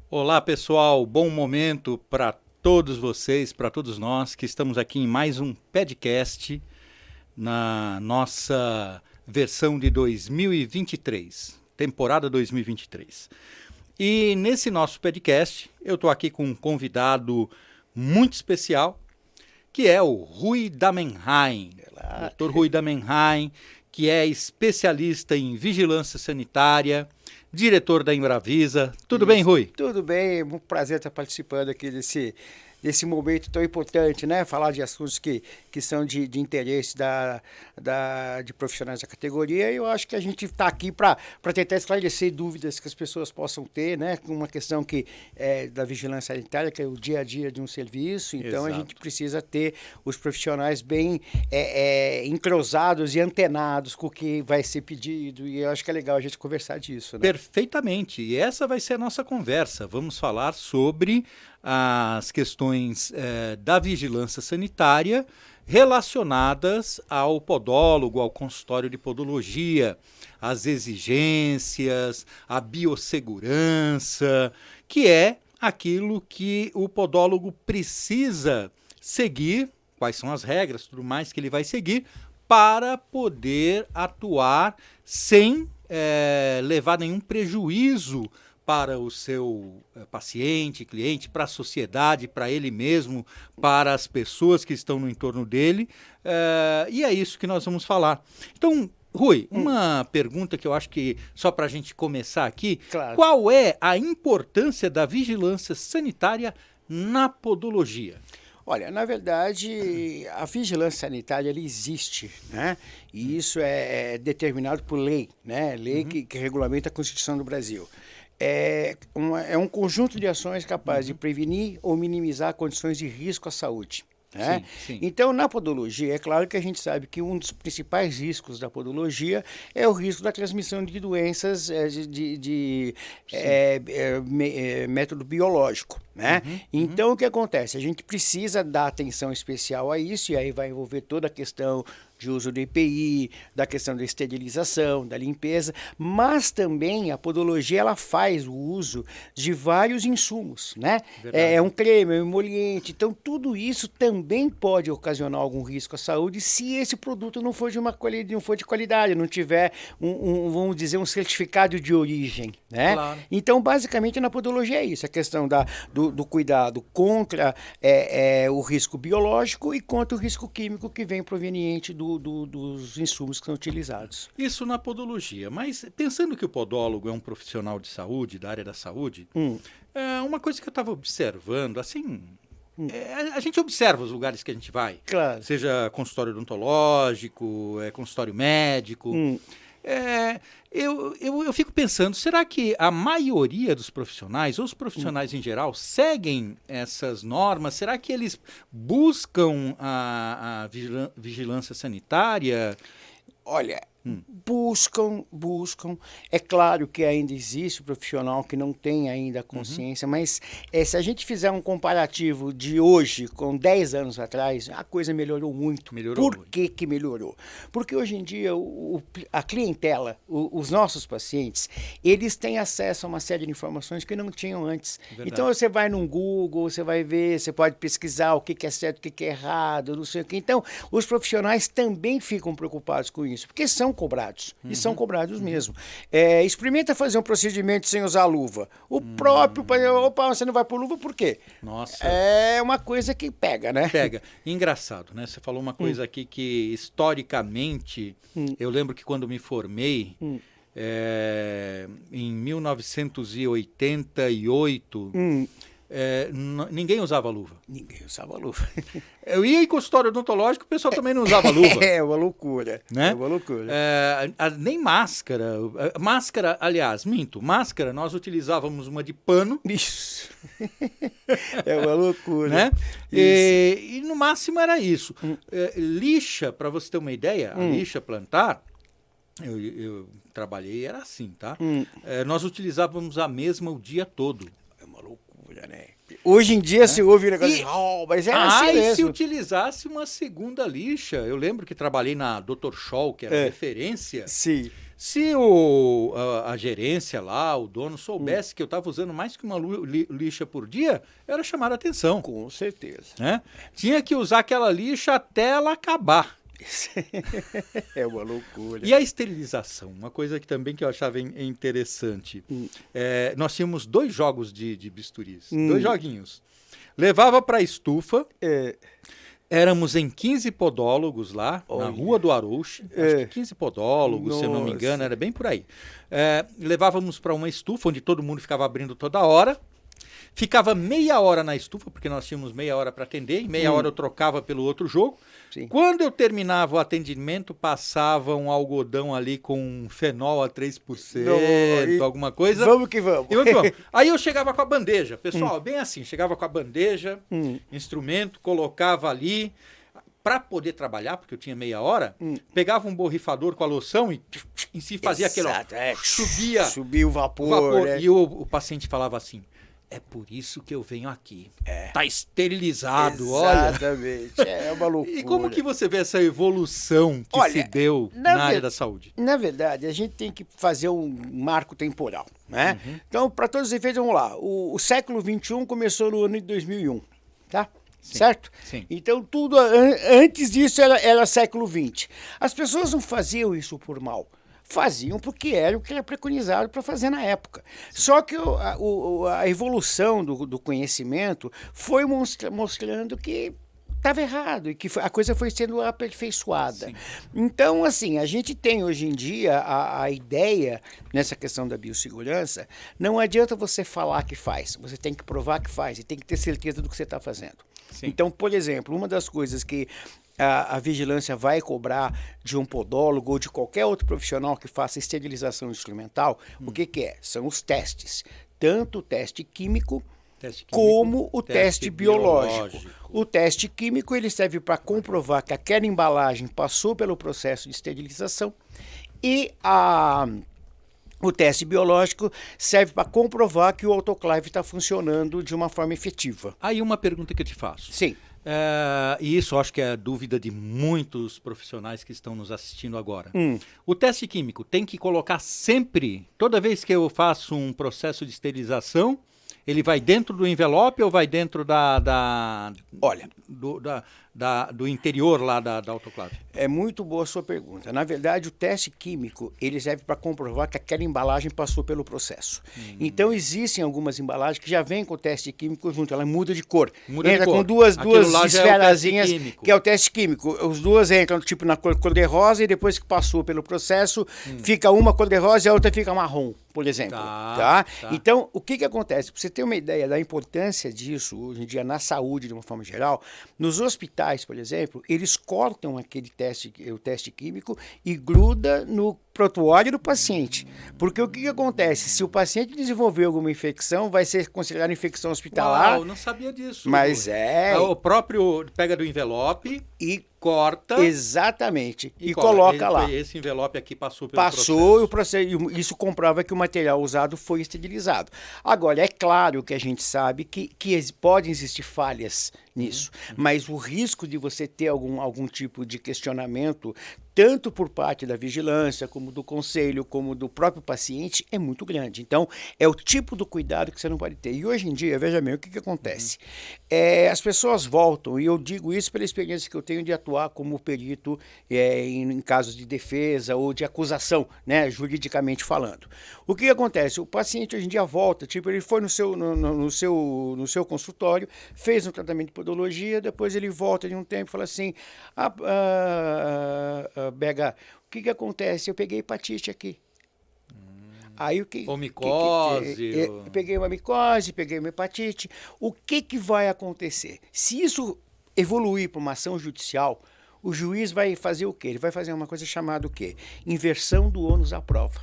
Olá pessoal, bom momento para todos vocês, para todos nós que estamos aqui em mais um podcast na nossa versão de 2023, temporada 2023. E nesse nosso podcast eu estou aqui com um convidado muito especial, que é o Rui Damenheim, Dr. Rui Damenheim, que é especialista em vigilância sanitária, diretor da Embravisa. Tudo bem, Rui? Tudo bem, é um prazer estar participando aqui desse momento tão importante, né? Falar de assuntos que são de interesse de profissionais da categoria. E eu acho que a gente está aqui para tentar esclarecer dúvidas que as pessoas possam ter, né? Uma questão que é da vigilância sanitária, que é o dia a dia de um serviço. Então, a gente precisa ter os profissionais bem entrosados e antenados com o que vai ser pedido. E eu acho que é legal a gente conversar disso, né? Perfeitamente. E essa vai ser a nossa conversa. Vamos falar sobre as questões da vigilância sanitária relacionadas ao podólogo, ao consultório de podologia, as exigências, a biossegurança, que é aquilo que o podólogo precisa seguir, quais são as regras, tudo mais que ele vai seguir, para poder atuar sem levar nenhum prejuízo para o seu paciente, cliente, para a sociedade, para ele mesmo, para as pessoas que estão no entorno dele. E é isso que nós vamos falar. Então, Rui, uma pergunta que eu acho que, só para a gente começar aqui, Claro. Qual é a importância da vigilância sanitária na podologia? Olha, na verdade, a vigilância sanitária ela existe, né? E isso é determinado por lei, né? Lei que regulamenta a Constituição do Brasil. É um conjunto de ações capazes de prevenir ou minimizar condições de risco à saúde. Né? Sim. Então, na podologia, é claro que a gente sabe que um dos principais riscos da podologia é o risco da transmissão de doenças método biológico. Né? Então, o que acontece? A gente precisa dar atenção especial a isso, e aí vai envolver toda a questão de uso do EPI, da questão da esterilização, da limpeza, mas também a podologia ela faz o uso de vários insumos, né? É um creme, é um emoliente, então tudo isso também pode ocasionar algum risco à saúde se esse produto não for de qualidade, não tiver vamos dizer, um certificado de origem, né? Claro. Então, basicamente, na podologia é isso, a questão do cuidado contra o risco biológico e contra o risco químico que vem proveniente dos insumos que são utilizados. Isso na podologia, mas pensando que o podólogo é um profissional de saúde, da área da saúde, uma coisa que eu estava observando, assim, a gente observa os lugares que a gente vai, Claro. seja consultório odontológico, consultório médico, eu fico pensando, será que a maioria dos profissionais, ou os profissionais em geral, seguem essas normas? Será que eles buscam a vigilância sanitária? Olha, buscam. É claro que ainda existe o profissional que não tem ainda a consciência, mas se a gente fizer um comparativo de hoje com 10 anos atrás, a coisa melhorou muito. Por que melhorou? Porque hoje em dia a clientela, os nossos pacientes, eles têm acesso a uma série de informações que não tinham antes. Verdade. Então você vai no Google, você vai ver, você pode pesquisar o que é certo, o que é errado, não sei o que. Então, os profissionais também ficam preocupados com isso, porque são cobrados, e são cobrados mesmo. Experimenta fazer um procedimento sem usar luva. O próprio, opa, você não vai por luva por quê? Nossa. É uma coisa que pega, né? Pega. Engraçado, né? Você falou uma coisa aqui que, historicamente, eu lembro que quando me formei, em 1988, ninguém usava luva. Ninguém usava luva. Eu ia em consultório odontológico, o pessoal também não usava luva. É uma loucura. Né? É uma loucura. Nem máscara. Máscara, aliás, máscara, nós utilizávamos uma de pano. Isso. É uma loucura. Né? E no máximo era isso. Lixa, para você ter uma ideia, a lixa plantar, eu trabalhei, era assim, tá? Nós utilizávamos a mesma o dia todo. É uma loucura, né? Hoje em dia se ouve o negócio de, mas era assim e mesmo. se utilizasse uma segunda lixa? Eu lembro que trabalhei na Dr. Scholl, que era referência. Sim. Se a gerência lá, o dono, soubesse que eu estava usando mais que uma lixa por dia, era chamar a atenção. Com certeza. Né? Tinha que usar aquela lixa até ela acabar. É uma loucura. E a esterilização, uma coisa que também que eu achava interessante. Nós tínhamos 2 jogos de bisturis, 2 joguinhos. Levava para a estufa, éramos em 15 podólogos lá, na Rua do Arouche, acho que 15 podólogos, se eu não me engano, era bem por aí. Levávamos para uma estufa, onde todo mundo ficava abrindo toda hora. Ficava meia hora na estufa, porque nós tínhamos meia hora para atender, e meia hora eu trocava pelo outro jogo. Sim. Quando eu terminava o atendimento, passava um algodão ali com fenol a 3%, alguma coisa. Vamos que vamos. Aí eu chegava com a bandeja, pessoal, bem assim, chegava com a bandeja, instrumento, colocava ali. Para poder trabalhar, porque eu tinha meia hora, pegava um borrifador com a loção e em si fazia aquele, subia o vapor. E o paciente falava assim, é por isso que eu venho aqui. Tá esterilizado, Exatamente. Olha. É uma loucura. E como que você vê essa evolução que se deu na área da saúde? Na verdade, a gente tem que fazer um marco temporal, né? Então, para todos os efeitos, vamos lá. O século XXI começou no ano de 2001, tá? Sim, certo? Sim. Então, tudo antes disso era século XX. As pessoas não faziam isso por mal. Faziam porque era o que era preconizado para fazer na época. Só que a evolução do conhecimento foi mostrando que estava errado e que a coisa foi sendo aperfeiçoada. Sim. Então, assim, a gente tem hoje em dia a ideia, nessa questão da biossegurança, não adianta você falar que faz, você tem que provar que faz e tem que ter certeza do que você está fazendo. Sim. Então, por exemplo, uma das coisas que a vigilância vai cobrar de um podólogo ou de qualquer outro profissional que faça esterilização instrumental, o que é? São os testes. Tanto o teste químico como o teste biológico. O teste químico ele serve para comprovar que aquela embalagem passou pelo processo de esterilização e o teste biológico serve para comprovar que o autoclave está funcionando de uma forma efetiva. Aí uma pergunta que eu te faço. Sim. E isso acho que é a dúvida de muitos profissionais que estão nos assistindo agora. O teste químico tem que colocar sempre, toda vez que eu faço um processo de esterilização, ele vai dentro do envelope ou vai dentro do interior lá da autoclave? É muito boa a sua pergunta. Na verdade, o teste químico ele serve para comprovar que aquela embalagem passou pelo processo. Então, existem algumas embalagens que já vêm com o teste químico junto, ela muda de cor. Entra com duas esferazinhas, que é o teste químico. Os duas entram tipo na cor cor-de-rosa e depois que passou pelo processo, fica uma cor-de-rosa e a outra fica marrom, por exemplo. Tá? Então, o que acontece? Para você ter uma ideia da importância disso, hoje em dia, na saúde, de uma forma geral, nos hospitais, por exemplo, eles cortam o teste químico e gruda no prontuário do paciente. Porque o que acontece? Se o paciente desenvolver alguma infecção, vai ser considerada infecção hospitalar. Eu não sabia disso. Mas o próprio pega do envelope e corta. Exatamente. E coloca lá. Esse envelope aqui passou pelo processo. E isso comprova que o material usado foi esterilizado. Agora, é claro que a gente sabe que podem existir falhas nisso, mas o risco de você ter algum tipo de questionamento, tanto por parte da vigilância, como do conselho, como do próprio paciente, é muito grande. Então, é o tipo do cuidado que você não pode ter. E hoje em dia, veja bem, o que acontece? As pessoas voltam, e eu digo isso pela experiência que eu tenho de atuar como perito em casos de defesa ou de acusação, né, juridicamente falando. O que acontece? O paciente hoje em dia volta, tipo, ele foi no seu consultório, fez um tratamento de podologia, depois ele volta de um tempo e fala assim, Bega, o que acontece? Eu peguei hepatite aqui. Aí micose. Peguei uma micose, peguei uma hepatite. O que vai acontecer? Se isso evoluir para uma ação judicial, o juiz vai fazer o quê? Ele vai fazer uma coisa chamada o quê? Inversão do ônus à prova.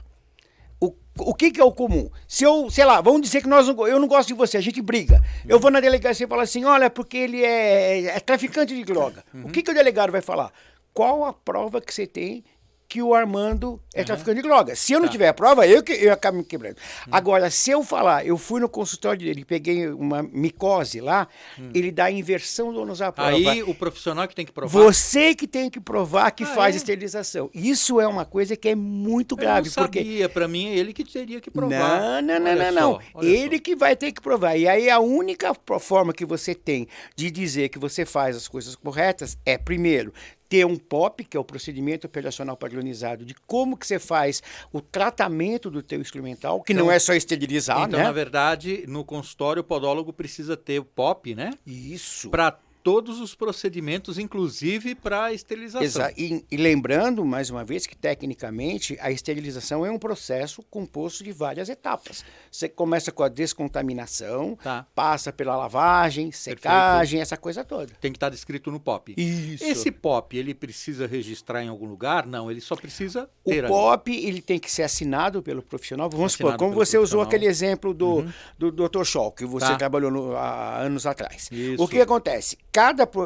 O que é o comum? Se eu, sei lá, vamos dizer que eu não gosto de você, a gente briga. Eu vou na delegacia e falo assim, olha, porque ele é traficante de droga. O que o delegado vai falar? Qual a prova que você tem que o Armando é traficante de drogas. Se eu não tiver a prova, eu acabo me quebrando. Agora, se eu falar, eu fui no consultório dele, peguei uma micose lá, ele dá a inversão do ônus da prova. Aí o profissional que tem que provar. Você que tem que provar que faz esterilização. Isso é uma coisa que é muito grave. Eu não sabia, para mim é ele que teria que provar. Não. Ele que vai ter que provar. E aí a única forma que você tem de dizer que você faz as coisas corretas é, primeiro, ter um POP, que é o procedimento operacional padronizado, de como que você faz o tratamento do teu instrumental, que não é só esterilizar, então, na verdade, no consultório, o podólogo precisa ter o POP, né? Isso. Para todos os procedimentos, inclusive para a esterilização. E lembrando, mais uma vez, que tecnicamente a esterilização é um processo composto de várias etapas. Você começa com a descontaminação, passa pela lavagem, secagem, essa coisa toda. Tem que estar descrito no POP. Isso. Esse POP, ele precisa registrar em algum lugar? Não, ele só precisa ter. O POP, ele tem que ser assinado pelo profissional. Vamos supor, como você usou aquele exemplo do Dr. Scholl, que você trabalhou há anos atrás. Isso. O que acontece?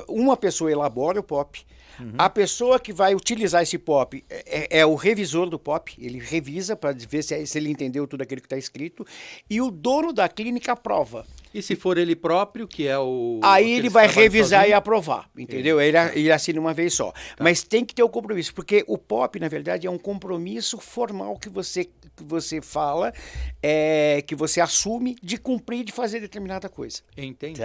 Uma pessoa elabora o POP, a pessoa que vai utilizar esse POP é o revisor do POP, ele revisa para ver se ele entendeu tudo aquilo que está escrito, e o dono da clínica aprova. E se for ele próprio, que é o... Aí ele vai revisar sozinho? E aprovar, entendeu? Ele assina uma vez só. Mas tem que ter o compromisso, porque o POP, na verdade, é um compromisso formal que você fala, que você assume de cumprir, de fazer determinada coisa. Entendi.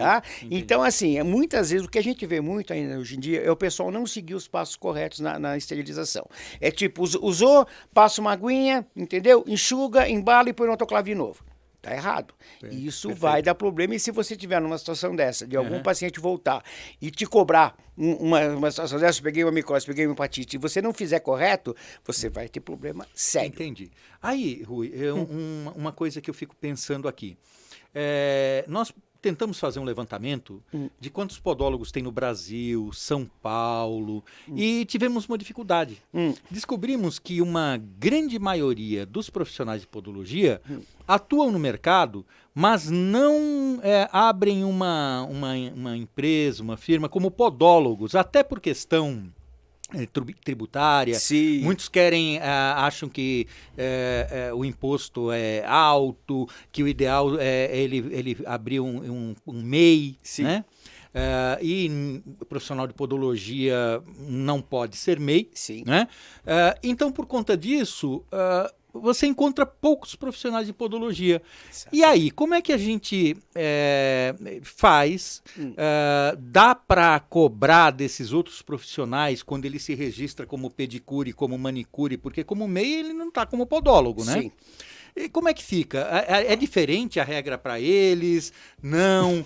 Então, assim, muitas vezes, o que a gente vê muito ainda hoje em dia é o pessoal não seguir os passos corretos na esterilização. É tipo, usou, passa uma aguinha, entendeu? Enxuga, embala e põe no autoclave de novo. Tá errado. Isso vai dar problema. E se você tiver numa situação dessa, de algum paciente voltar e te cobrar uma situação dessa, peguei uma micose, peguei uma hepatite, e você não fizer correto, você vai ter problema sério. Entendi. Aí, Rui, uma coisa que eu fico pensando aqui. Nós tentamos fazer um levantamento de quantos podólogos tem no Brasil, São Paulo, e tivemos uma dificuldade. Descobrimos que uma grande maioria dos profissionais de podologia atuam no mercado, mas não abrem uma empresa, uma firma como podólogos, até por questão tributária. Sim. Muitos acham que o imposto é alto, que o ideal é ele abrir um MEI, Sim. né? E o profissional de podologia não pode ser MEI. Sim. Né? Então, por conta disso, você encontra poucos profissionais de podologia. Exato. E aí, como é que a gente faz? Dá para cobrar desses outros profissionais quando ele se registra como pedicure, como manicure? Porque como MEI ele não está como podólogo, né? Sim. E como é que fica? É diferente a regra para eles? Não?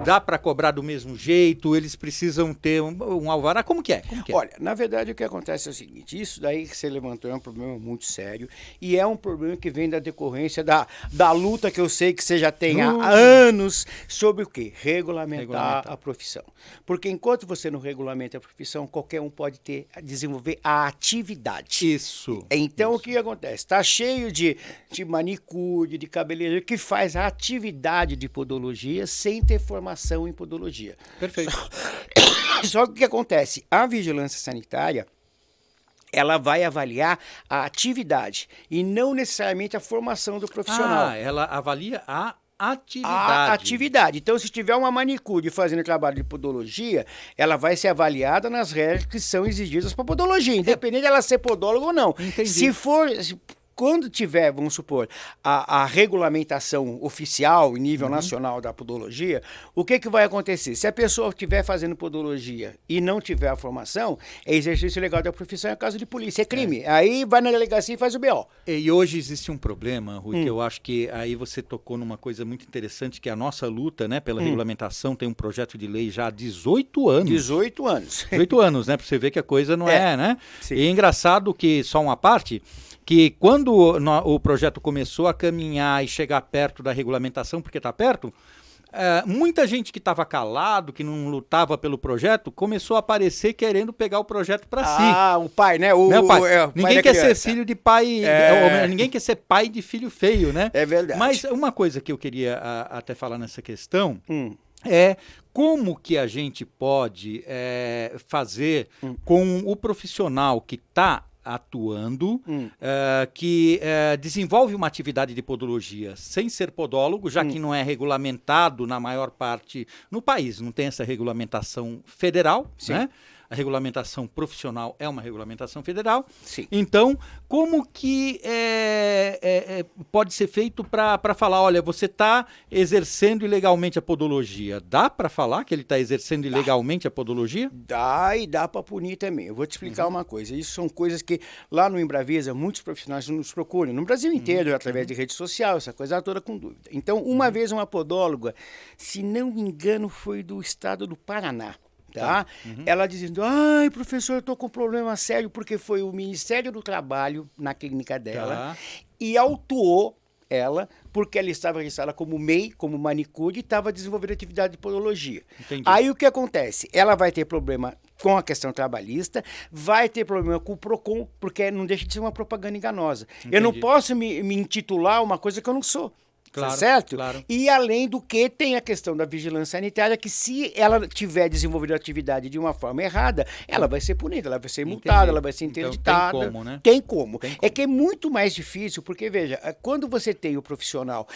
Dá para cobrar do mesmo jeito? Eles precisam ter um alvará? Como que é? Olha, na verdade o que acontece é o seguinte, isso daí que você levantou é um problema muito sério e é um problema que vem da decorrência da luta que eu sei que você já tem há anos sobre o quê? Regulamentar a profissão. Porque enquanto você não regulamenta a profissão, qualquer um pode desenvolver a atividade. Isso. Então o que acontece? Está cheio de manicure, de cabeleireiro, que faz a atividade de podologia sem ter formação em podologia. Perfeito. Só que o que acontece? A vigilância sanitária, ela vai avaliar a atividade e não necessariamente a formação do profissional. Ela avalia a atividade. A atividade. Então, se tiver uma manicure fazendo trabalho de podologia, ela vai ser avaliada nas regras que são exigidas para podologia, independente dela ser podóloga ou não. Entendi. Quando tiver, vamos supor, a regulamentação oficial em nível nacional da podologia, o que vai acontecer? Se a pessoa estiver fazendo podologia e não tiver a formação, é exercício ilegal da profissão, é caso de polícia, é crime. Aí vai na delegacia e faz o BO. E hoje existe um problema, Rui, que eu acho que aí você tocou numa coisa muito interessante, que é a nossa luta, né, pela regulamentação. Tem um projeto de lei já há 18 anos. 18 anos. 18 anos, né, para você ver que a coisa não né? Sim. E é engraçado que, só uma parte, que quando o projeto começou a caminhar e chegar perto da regulamentação, porque está perto, muita gente que estava calado, que não lutava pelo projeto, começou a aparecer querendo pegar o projeto para si. O pai, né? O pai. Ninguém quer ser filho de pai, ninguém quer ser pai de filho feio, né? É verdade. Mas uma coisa que eu queria até falar nessa questão é como que a gente pode fazer com o profissional que está atuando, que desenvolve uma atividade de podologia sem ser podólogo, já que não é regulamentado na maior parte no país, não tem essa regulamentação federal, né? A regulamentação profissional é uma regulamentação federal. Sim. Então, como que pode ser feito para falar, olha, você está exercendo ilegalmente a podologia? Dá para falar que ele está exercendo ilegalmente a podologia? Dá e dá para punir também. Eu vou te explicar uma coisa. Isso são coisas que lá no Embravisa muitos profissionais nos procuram. No Brasil inteiro, através de rede social, essa coisa toda com dúvida. Então, uma vez uma podóloga, se não me engano, foi do estado do Paraná. Tá? Ela dizendo, ai, professor, eu estou com um problema sério, porque foi o Ministério do Trabalho na clínica dela e autuou ela, porque ela estava registrada como MEI, como manicure, e estava desenvolvendo atividade de podologia. Entendi. Aí o que acontece? Ela vai ter problema com a questão trabalhista, vai ter problema com o PROCON, porque não deixa de ser uma propaganda enganosa. Entendi. Eu não posso me intitular uma coisa que eu não sou. Claro, certo? Claro. E além do que, tem a questão da vigilância sanitária, que se ela tiver desenvolvido a atividade de uma forma errada, ela vai ser punida, ela vai ser multada, ela vai ser interditada. Então, tem como, né? Tem como. É que é muito mais difícil, porque, veja, quando você tem o profissional,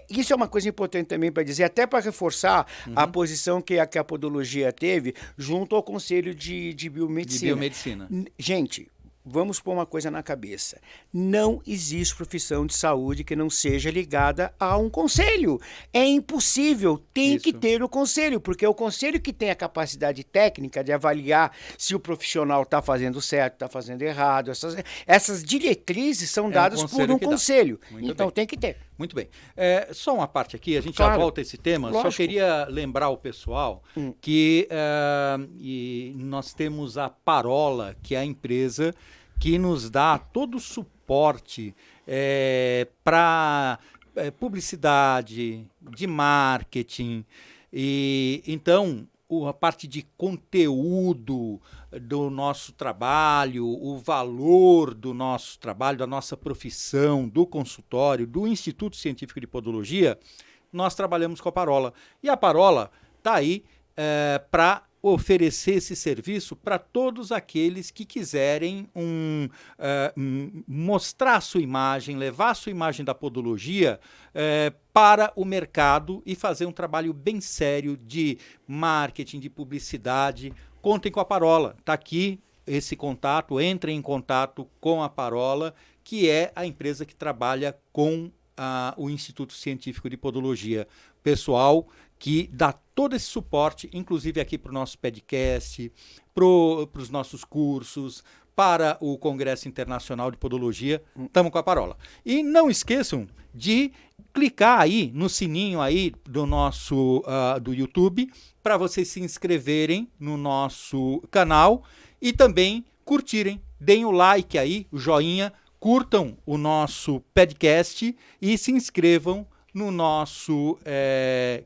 isso é uma coisa importante também para dizer, até para reforçar a posição que a podologia teve junto ao Conselho de Biomedicina. De Biomedicina. Gente, vamos pôr uma coisa na cabeça. Não existe profissão de saúde que não seja ligada a um conselho. É impossível. Tem que ter o conselho, porque é o conselho que tem a capacidade técnica de avaliar se o profissional está fazendo certo, está fazendo errado. Essas diretrizes são dadas por um conselho. Então tem que ter. Muito bem. Só uma parte aqui, a gente Claro. já volta a esse tema. Lógico. Só queria lembrar o pessoal que nós temos a Parola, que é a empresa que nos dá todo o suporte para publicidade, de marketing. E então, a parte de conteúdo do nosso trabalho, o valor do nosso trabalho, da nossa profissão, do consultório, do Instituto Científico de Podologia, nós trabalhamos com a Parola. E a Parola está aí para oferecer esse serviço para todos aqueles que quiserem mostrar a sua imagem, levar a sua imagem da podologia para o mercado e fazer um trabalho bem sério de marketing, de publicidade. Contem com a Parola. Está aqui esse contato, entrem em contato com a Parola, que é a empresa que trabalha com o Instituto Científico de Podologia. Pessoal que dá todo esse suporte, inclusive aqui para o nosso podcast, para os nossos cursos, para o Congresso Internacional de Podologia. Estamos com a Parola. E não esqueçam de clicar aí no sininho aí do nosso do YouTube para vocês se inscreverem no nosso canal e também curtirem. Deem o like aí, o joinha, curtam o nosso podcast e se inscrevam no nosso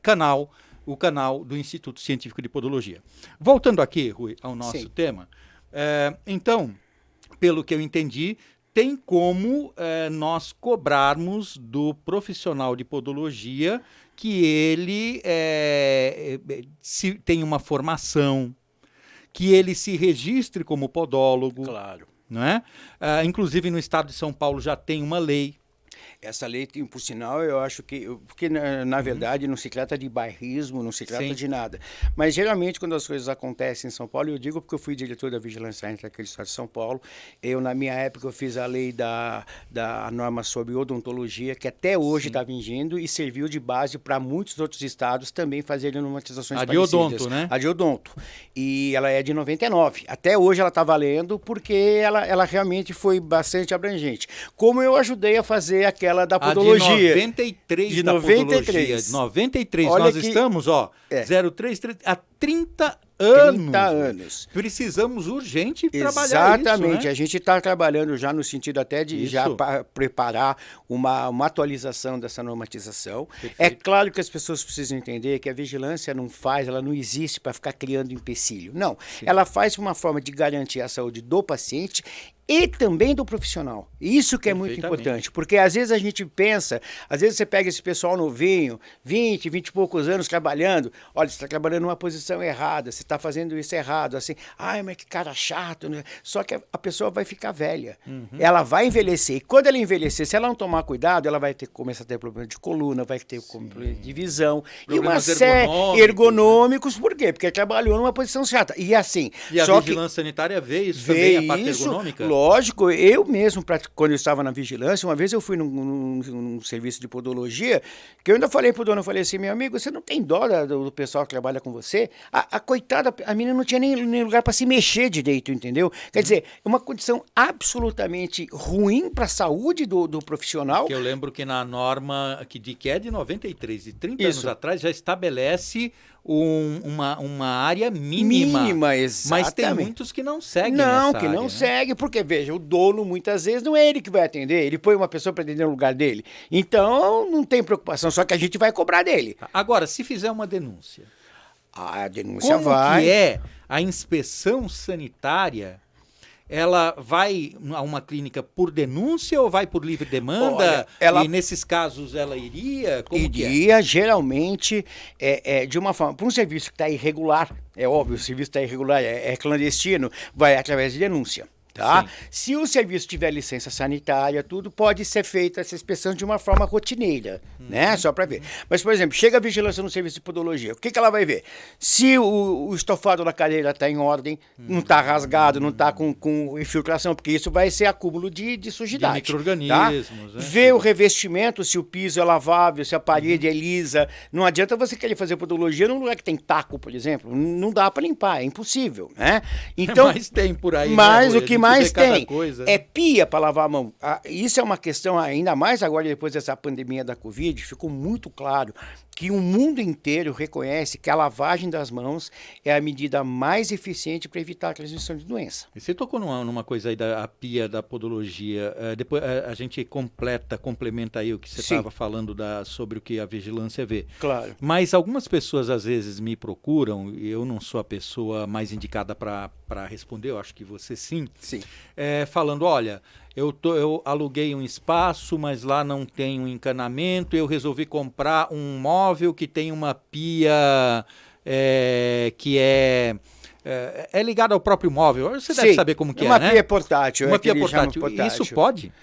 canal, o canal do Instituto Científico de Podologia. Voltando aqui, Rui, ao nosso tema, então, pelo que eu entendi, tem como nós cobrarmos do profissional de podologia que ele tem uma formação, que ele se registre como podólogo. Claro. Não é? Inclusive no estado de São Paulo já tem uma lei. Essa lei, por sinal, eu acho que... Porque, na verdade, não se trata de bairrismo, não se trata de nada. Mas, geralmente, quando as coisas acontecem em São Paulo, eu digo porque eu fui diretor da Vigilância Sanitária aqui do estado de São Paulo. Na minha época, eu fiz a lei da norma sobre odontologia, que até hoje está vindo e serviu de base para muitos outros estados também fazerem normatizações parecidas. A de odonto, né? A de odonto. E ela é de 99. Até hoje ela está valendo porque ela realmente foi bastante abrangente. Como eu ajudei a fazer aquela da podologia. De 93 de da 93. podologia. De 93. Olha Nós que... estamos, 033, há 30 anos. 30 anos. Precisamos urgente trabalhar isso, Exatamente. né? A gente está trabalhando já no sentido até de já preparar uma atualização dessa normatização. Perfeito. É claro que as pessoas precisam entender que a vigilância ela não existe para ficar criando empecilho. Não. Ela faz uma forma de garantir a saúde do paciente e também do profissional. Isso que é muito importante, porque às vezes a gente pensa, às vezes você pega esse pessoal novinho, 20 e poucos anos trabalhando, olha, você está trabalhando numa posição errada, você está fazendo isso errado, assim, ai, mas que cara chato, né? Só que a pessoa vai ficar velha, ela vai envelhecer, e quando ela envelhecer, se ela não tomar cuidado, ela vai começar a ter problema de coluna, vai ter problema de visão, problemas e uma série ergonômicos, por quê? Porque trabalhou numa posição chata, e assim... E a vigilância sanitária vê isso também, a parte ergonômica? Lógico, eu mesmo, quando eu estava na vigilância, uma vez eu fui num serviço de podologia, que eu ainda falei pro dono, eu falei assim, meu amigo, você não tem dó do pessoal que trabalha com você? A coitada, a menina não tinha nem lugar para se mexer direito, entendeu? Quer dizer, é uma condição absolutamente ruim para a saúde do profissional. Que eu lembro que na norma que é de 93, de 30 anos atrás, já estabelece uma área mínima. Exatamente. Mas tem muitos que não seguem não essa área, segue, porque, veja, o dono muitas vezes não é ele que vai atender, ele põe uma pessoa para atender no lugar dele. Então, não tem preocupação, só que a gente vai cobrar dele. Agora, se fizer uma denúncia, a denúncia como que é a inspeção sanitária? Ela vai a uma clínica por denúncia ou vai por livre demanda? Olha, e nesses casos ela iria? Como iria, geralmente, de uma forma... Para um serviço que está irregular, é óbvio, o serviço está irregular, é clandestino, vai através de denúncia. Tá? Se o serviço tiver licença sanitária, tudo pode ser feita essa inspeção de uma forma rotineira, né? Só para ver. Mas, por exemplo, chega a vigilância no serviço de podologia, o que ela vai ver? Se o estofado da cadeira está em ordem, não está rasgado, não está com infiltração, porque isso vai ser acúmulo de sujidade. De micro-organismos. Tá? Né? Ver o revestimento, se o piso é lavável, se a parede é lisa. Não adianta você querer fazer podologia num lugar que tem taco, por exemplo. Não dá para limpar, é impossível, né? Então, mas tem por aí. Mas o que mais tem coisa, é pia para lavar a mão. Isso é uma questão, ainda mais agora depois dessa pandemia da Covid, ficou muito claro que o mundo inteiro reconhece que a lavagem das mãos é a medida mais eficiente para evitar a transmissão de doença. E você tocou numa coisa aí da pia, da podologia. Depois a gente complementa aí o que você estava falando sobre o que a vigilância vê. Claro. Mas algumas pessoas às vezes me procuram, e eu não sou a pessoa mais indicada para responder, eu acho que você sim. Falando, olha... Eu aluguei um espaço, mas lá não tem um encanamento. Eu resolvi comprar um móvel que tem uma pia que é ligada ao próprio móvel. Você deve saber como que uma né? Pia portátil. Uma pia portátil. Isso pode?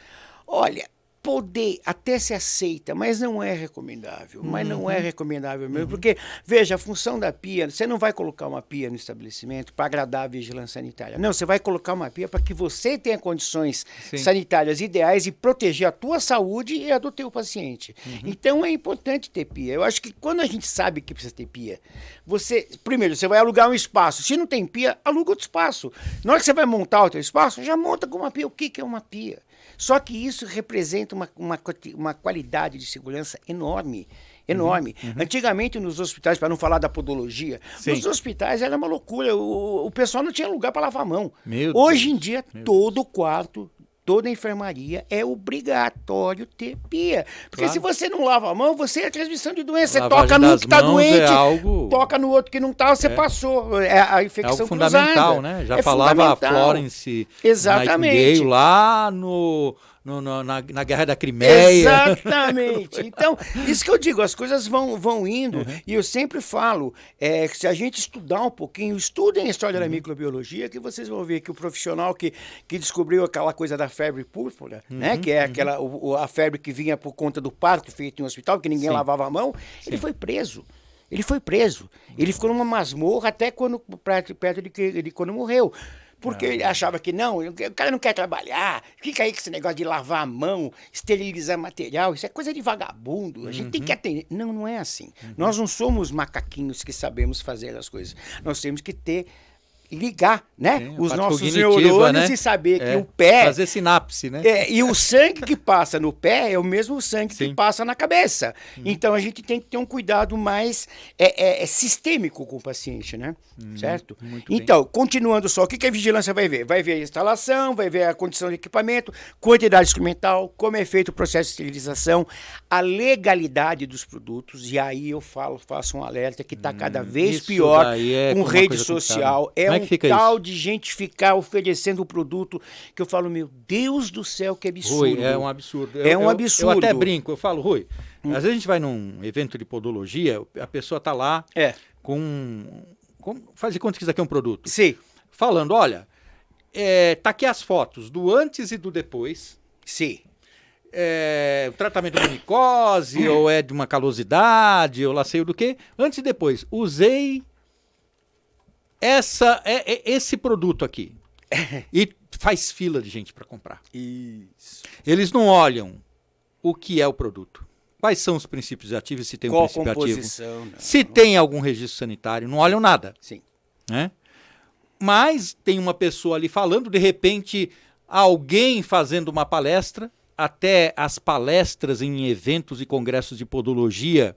Olha, poder até se aceita, mas não é recomendável. Mas não é recomendável mesmo, porque, veja, a função da pia, você não vai colocar uma pia no estabelecimento para agradar a vigilância sanitária. Não, você vai colocar uma pia para que você tenha condições sanitárias ideais e proteger a tua saúde e a do teu paciente. Então é importante ter pia. Eu acho que quando a gente sabe que precisa ter pia, primeiro, você vai alugar um espaço. Se não tem pia, aluga outro espaço. Na hora que você vai montar o teu espaço, já monta com uma pia. O que é uma pia? Só que isso representa uma qualidade de segurança enorme. Antigamente nos hospitais, para não falar da podologia, nos hospitais era uma loucura. O pessoal não tinha lugar para lavar a mão. Hoje em dia, todo quarto, toda enfermaria é obrigatório ter pia. Porque se você não lava a mão, você é transmissão de doença. Você toca num que está doente, toca no outro que não está, você passou. A infecção algo fundamental, cruzada. Né? Já falava a Florence Nightingale lá na Guerra da Crimeia. Exatamente. Então, isso que eu digo, as coisas vão indo, e eu sempre falo, que se a gente estudar um pouquinho, estudem a história da microbiologia, que vocês vão ver que o profissional que descobriu aquela coisa da febre púrpura, né, que é a febre que vinha por conta do parto feito em um hospital, que ninguém lavava a mão, ele foi preso. Ele ficou numa masmorra até perto de quando morreu. Porque ele achava que não, o cara não quer trabalhar, fica aí com esse negócio de lavar a mão, esterilizar material, isso é coisa de vagabundo, a gente tem que atender. Não, não é assim. Nós não somos macaquinhos que sabemos fazer as coisas. Nós temos que ligar, né? Os nossos neurônios, né? E saber que o pé... Fazer sinapse, né? E o sangue que passa no pé é o mesmo sangue que passa na cabeça. Então, a gente tem que ter um cuidado mais sistêmico com o paciente, né? Certo? Então, continuando só, o que a vigilância vai ver? Vai ver a instalação, vai ver a condição de equipamento, quantidade instrumental, como é feito o processo de esterilização, a legalidade dos produtos, e aí eu faço um alerta que está cada vez pior com rede social. É é que fica tal isso? de gente ficar oferecendo o produto que eu falo, meu Deus do céu, que absurdo. Rui, é um absurdo. É um absurdo. Eu até brinco, eu falo, Rui, às vezes a gente vai num evento de podologia, a pessoa está lá faz de conta que isso aqui é um produto. Sim. Falando, olha, tá aqui as fotos do antes e do depois. Sim. O tratamento de uma micose, ou é de uma calosidade, ou lá sei o do que. Antes e depois. Usei esse produto aqui. E faz fila de gente para comprar. Isso. Eles não olham o que é o produto. Quais são os princípios ativos, se tem um princípio ativo. Se tem algum registro sanitário, não olham nada. Sim. Né? Mas tem uma pessoa ali falando, de repente, alguém fazendo uma palestra, até as palestras em eventos e congressos de podologia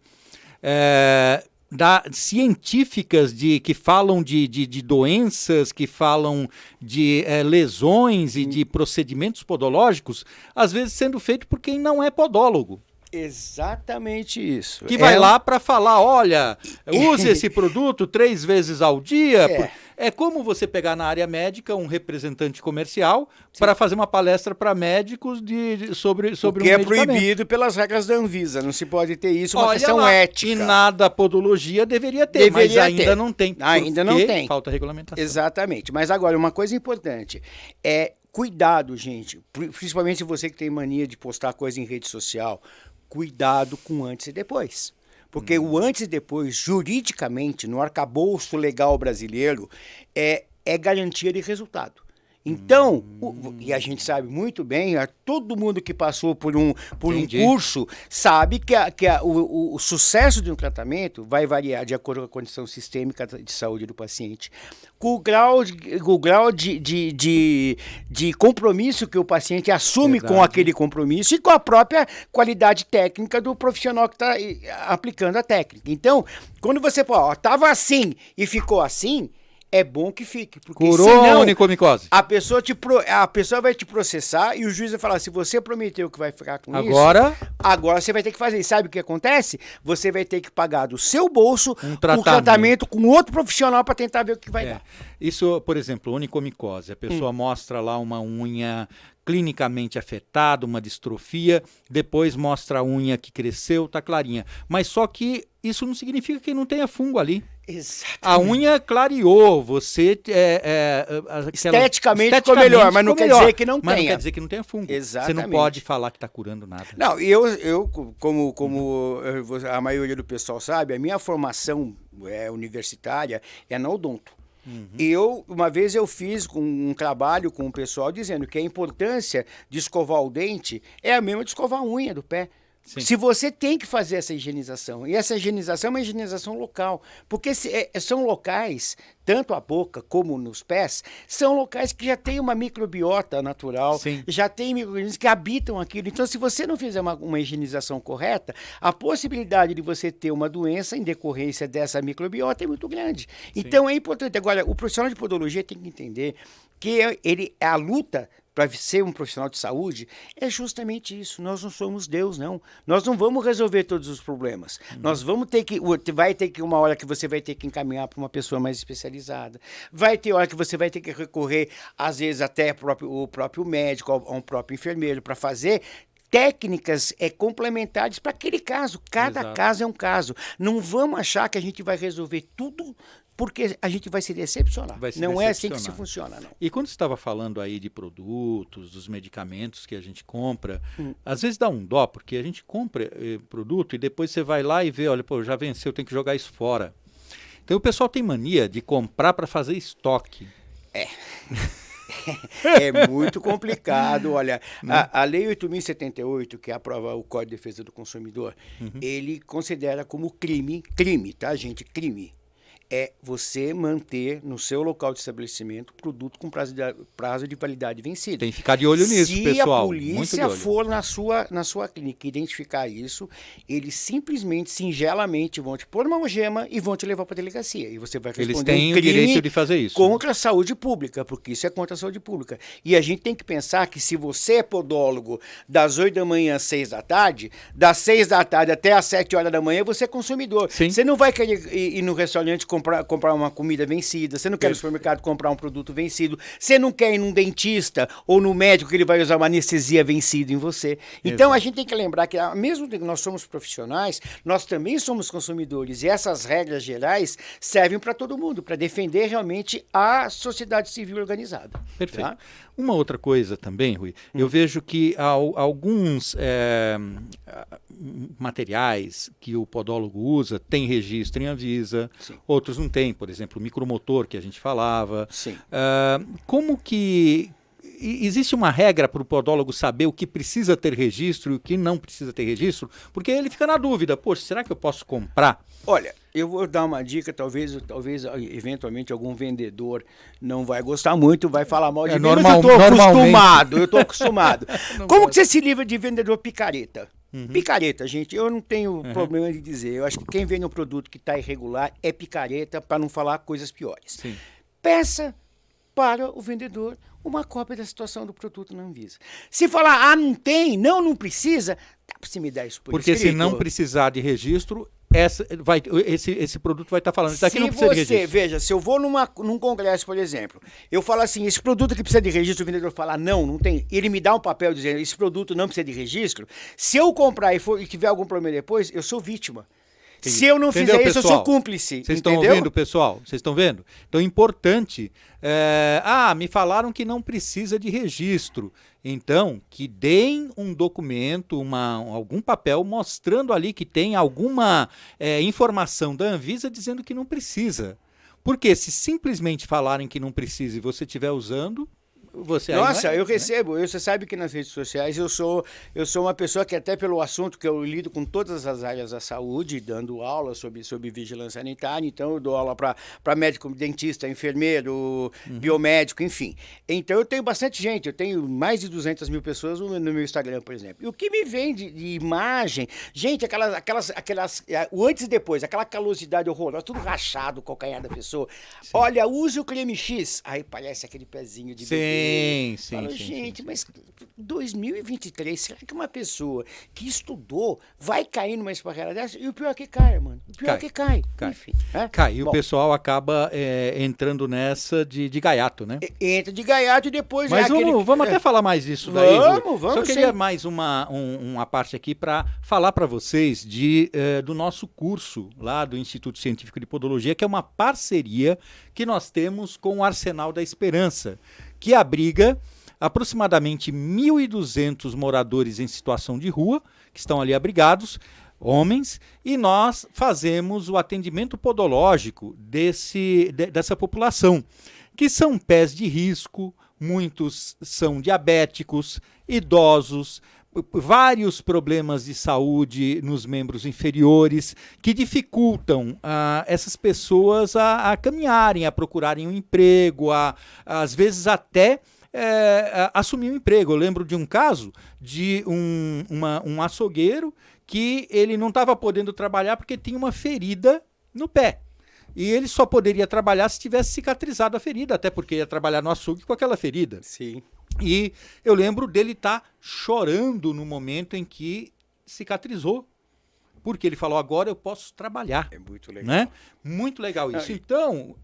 científicas que falam de doenças, que falam de lesões e de procedimentos podológicos, às vezes sendo feito por quem não é podólogo. Exatamente isso. Que vai lá para falar, olha, use esse produto 3 vezes ao dia. É como você pegar na área médica um representante comercial para fazer uma palestra para médicos sobre um que é medicamento. Proibido pelas regras da Anvisa. Não se pode ter isso, uma questão lá, ética. E nada podologia deveria ter, mas ainda não tem. Ainda não tem. Falta regulamentação. Exatamente. Mas agora, uma coisa importante é cuidado, gente. Principalmente você que tem mania de postar coisa em rede social. Cuidado com antes e depois. Porque o antes e depois, juridicamente, no arcabouço legal brasileiro, é garantia de resultado. Então, e a gente sabe muito bem, todo mundo que passou por um curso sabe que o sucesso de um tratamento vai variar de acordo com a condição sistêmica de saúde do paciente, com o grau de compromisso que o paciente assume com aquele compromisso e com a própria qualidade técnica do profissional que está aplicando a técnica. Então, quando você fala, estava assim e ficou assim, é bom que fique. Porque curou senão, a onicomicose. A pessoa vai te processar e o juiz vai falar, se você prometeu que vai ficar com isso, agora você vai ter que fazer. E sabe o que acontece? Você vai ter que pagar do seu bolso um tratamento com outro profissional para tentar ver o que vai dar. Isso, por exemplo, onicomicose. A pessoa mostra lá uma unha clinicamente afetada, uma distrofia, depois mostra a unha que cresceu, tá clarinha. Mas só que isso não significa que não tenha fungo ali. Exatamente. A unha clareou, você... esteticamente ficou melhor, mas não quer dizer que não tenha. Mas não quer dizer que não tenha fungo. Exatamente. Você não pode falar que está curando nada. Não, eu como a maioria do pessoal sabe, a minha formação universitária é na odonto. Uma vez eu fiz um trabalho com o pessoal dizendo que a importância de escovar o dente é a mesma de escovar a unha do pé. Sim. Se você tem que fazer essa higienização, e essa higienização é uma higienização local, porque são locais, tanto a boca como nos pés, são locais que já tem uma microbiota natural, já tem micro-organismos que habitam aquilo. Então, se você não fizer uma higienização correta, a possibilidade de você ter uma doença em decorrência dessa microbiota é muito grande. Sim. Então, é importante. Agora, o profissional de podologia tem que entender que a luta para ser um profissional de saúde é justamente isso. Nós não somos Deus, não. Nós não vamos resolver todos os problemas. Nós vamos vai ter que uma hora que você vai ter que encaminhar para uma pessoa mais especializada. Vai ter hora que você vai ter que recorrer, às vezes, até o próprio médico, a um próprio enfermeiro, para fazer técnicas complementares para aquele caso. Cada caso é um caso. Não vamos achar que a gente vai resolver tudo porque a gente vai se decepcionar. Não é assim que se funciona, não. E quando você estava falando aí de produtos, dos medicamentos que a gente compra, às vezes dá um dó, porque a gente compra produto e depois você vai lá e vê, olha, pô, já venceu, tem que jogar isso fora. Então o pessoal tem mania de comprar para fazer estoque. É muito complicado. Olha, a Lei 8.078, que aprova o Código de Defesa do Consumidor, ele considera como crime, tá, gente? Crime. É você manter no seu local de estabelecimento produto com prazo de validade vencido. Tem que ficar de olho nisso, pessoal. Se a polícia for na sua clínica identificar isso, eles simplesmente, singelamente, vão te pôr uma algema e vão te levar para a delegacia. E você vai responder eles têm o direito de fazer isso. Contra a saúde pública, porque isso é contra a saúde pública. E a gente tem que pensar que se você é podólogo das 8 da manhã às 6 da tarde, das 6 da tarde até às 7 horas da manhã, você é consumidor. Sim. Você não vai querer ir no restaurante comprar comprar uma comida vencida, você não quer ir no supermercado comprar um produto vencido, você não quer ir num dentista ou no médico que ele vai usar uma anestesia vencida em você. Então a gente tem que lembrar que, mesmo que nós somos profissionais, nós também somos consumidores, e essas regras gerais servem para todo mundo, para defender realmente a sociedade civil organizada. Perfeito. Tá? Uma outra coisa também, Rui, eu vejo que alguns materiais que o podólogo usa têm registro em Anvisa, Sim. outros não têm, por exemplo, o micromotor que a gente falava. Sim. Como que existe uma regra para o podólogo saber o que precisa ter registro e o que não precisa ter registro? Porque ele fica na dúvida, poxa, será que eu posso comprar? Olha, eu vou dar uma dica, talvez eventualmente algum vendedor não vai gostar muito, vai falar mal de mim, mas eu estou acostumado. Como que você se livra de vendedor picareta? Picareta, gente, eu não tenho problema de dizer. Eu acho que quem vende um produto que está irregular é picareta, para não falar coisas piores. Sim. Peça para o vendedor uma cópia da situação do produto na Anvisa. Se falar, não tem, não precisa, dá para você me dar isso por Porque escrito? se não precisar de registro, esse produto vai estar falando, isso daqui não precisa de registro. Veja, se eu vou num congresso, por exemplo, eu falo assim, esse produto que precisa de registro, o vendedor fala, não tem, ele me dá um papel dizendo, esse produto não precisa de registro, se eu comprar e tiver algum problema depois, eu sou vítima. Entendi. Se eu não Entendeu, fizer isso, pessoal? eu sou cúmplice. Vocês estão ouvindo, pessoal? Vocês estão vendo? Então é importante. Me falaram que não precisa de registro. Então, que deem um documento, algum papel mostrando ali que tem alguma informação da Anvisa dizendo que não precisa. Porque se simplesmente falarem que não precisa e você estiver usando, você Nossa, eu recebo. Você sabe que nas redes sociais eu sou uma pessoa que, até pelo assunto que eu lido com todas as áreas da saúde, dando aula sobre vigilância sanitária, então eu dou aula para médico, dentista, enfermeiro, biomédico, enfim. Então eu tenho bastante gente, eu tenho mais de 200 mil pessoas no meu Instagram, por exemplo. E o que me vem de imagem, gente, o antes e depois, aquela calosidade horrorosa, tudo rachado, o calcanhar da pessoa. Sim. Olha, use o creme X. Aí parece aquele pezinho de bebê. Sim. Gente, mas 2023, será que uma pessoa que estudou vai cair numa esparrela dessa? E o pior é que cai, mano. O pior é que cai. Enfim. Cai. E o pessoal acaba entrando nessa de gaiato, né? Entra de gaiato e depois... Mas vamos até falar mais disso daí. Vamos. Só queria mais uma parte aqui para falar para vocês do nosso curso lá do Instituto Científico de Podologia, que é uma parceria que nós temos com o Arsenal da Esperança, que abriga aproximadamente 1.200 moradores em situação de rua, que estão ali abrigados, homens, e nós fazemos o atendimento podológico dessa população, que são pés de risco, muitos são diabéticos, idosos, vários problemas de saúde nos membros inferiores que dificultam essas pessoas a caminharem, a procurarem um emprego, às vezes até assumir um emprego. Eu lembro de um caso de um açougueiro que ele não estava podendo trabalhar porque tinha uma ferida no pé. E ele só poderia trabalhar se tivesse cicatrizado a ferida, até porque ia trabalhar no açougue com aquela ferida. Sim. E eu lembro dele estar chorando no momento em que cicatrizou, porque ele falou, agora eu posso trabalhar. É muito legal. Né? Muito legal isso. Então...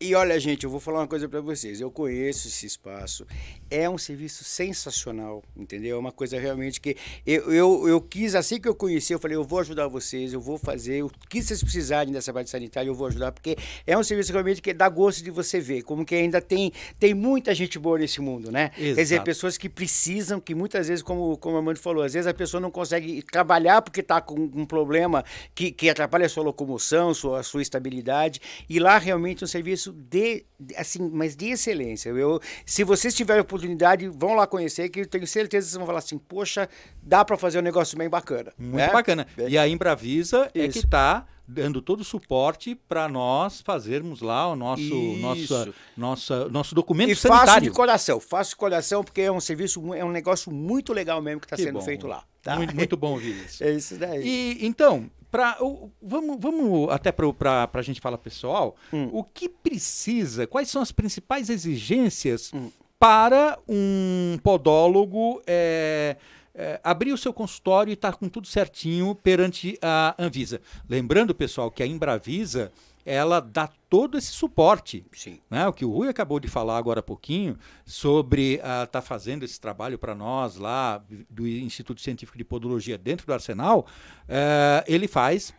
E olha, gente, eu vou falar uma coisa para vocês. Eu conheço esse espaço. É um serviço sensacional, entendeu? É uma coisa realmente que eu quis, assim que eu conheci, eu falei, eu vou ajudar vocês, eu vou fazer o que vocês precisarem dessa parte sanitária, eu vou ajudar, porque é um serviço realmente que dá gosto de você ver, como que ainda tem muita gente boa nesse mundo, né? Exato. Quer dizer, pessoas que precisam, que muitas vezes, como a Amanda falou, às vezes a pessoa não consegue trabalhar porque está com um problema que atrapalha a sua locomoção, sua estabilidade, e lá realmente é um serviço mas de excelência. Se vocês tiverem oportunidade, vão lá conhecer, que eu tenho certeza que vocês vão falar assim, poxa, dá para fazer um negócio bem bacana. Muito bacana. E a Embravisa é que está dando todo o suporte para nós fazermos lá o nosso documento sanitário. Faço de coração, porque é um negócio muito legal mesmo que está sendo feito lá. Tá? Muito bom ouvir isso. É isso daí. E então, vamos até para a gente falar pessoal, o que precisa, quais são as principais exigências para um podólogo abrir o seu consultório e estar com tudo certinho perante a Anvisa. Lembrando, pessoal, que a Embravisa ela dá todo esse suporte. Sim. Né? O que o Rui acabou de falar agora há pouquinho sobre tá fazendo esse trabalho para nós lá do Instituto Científico de Podologia dentro do Arsenal, ele faz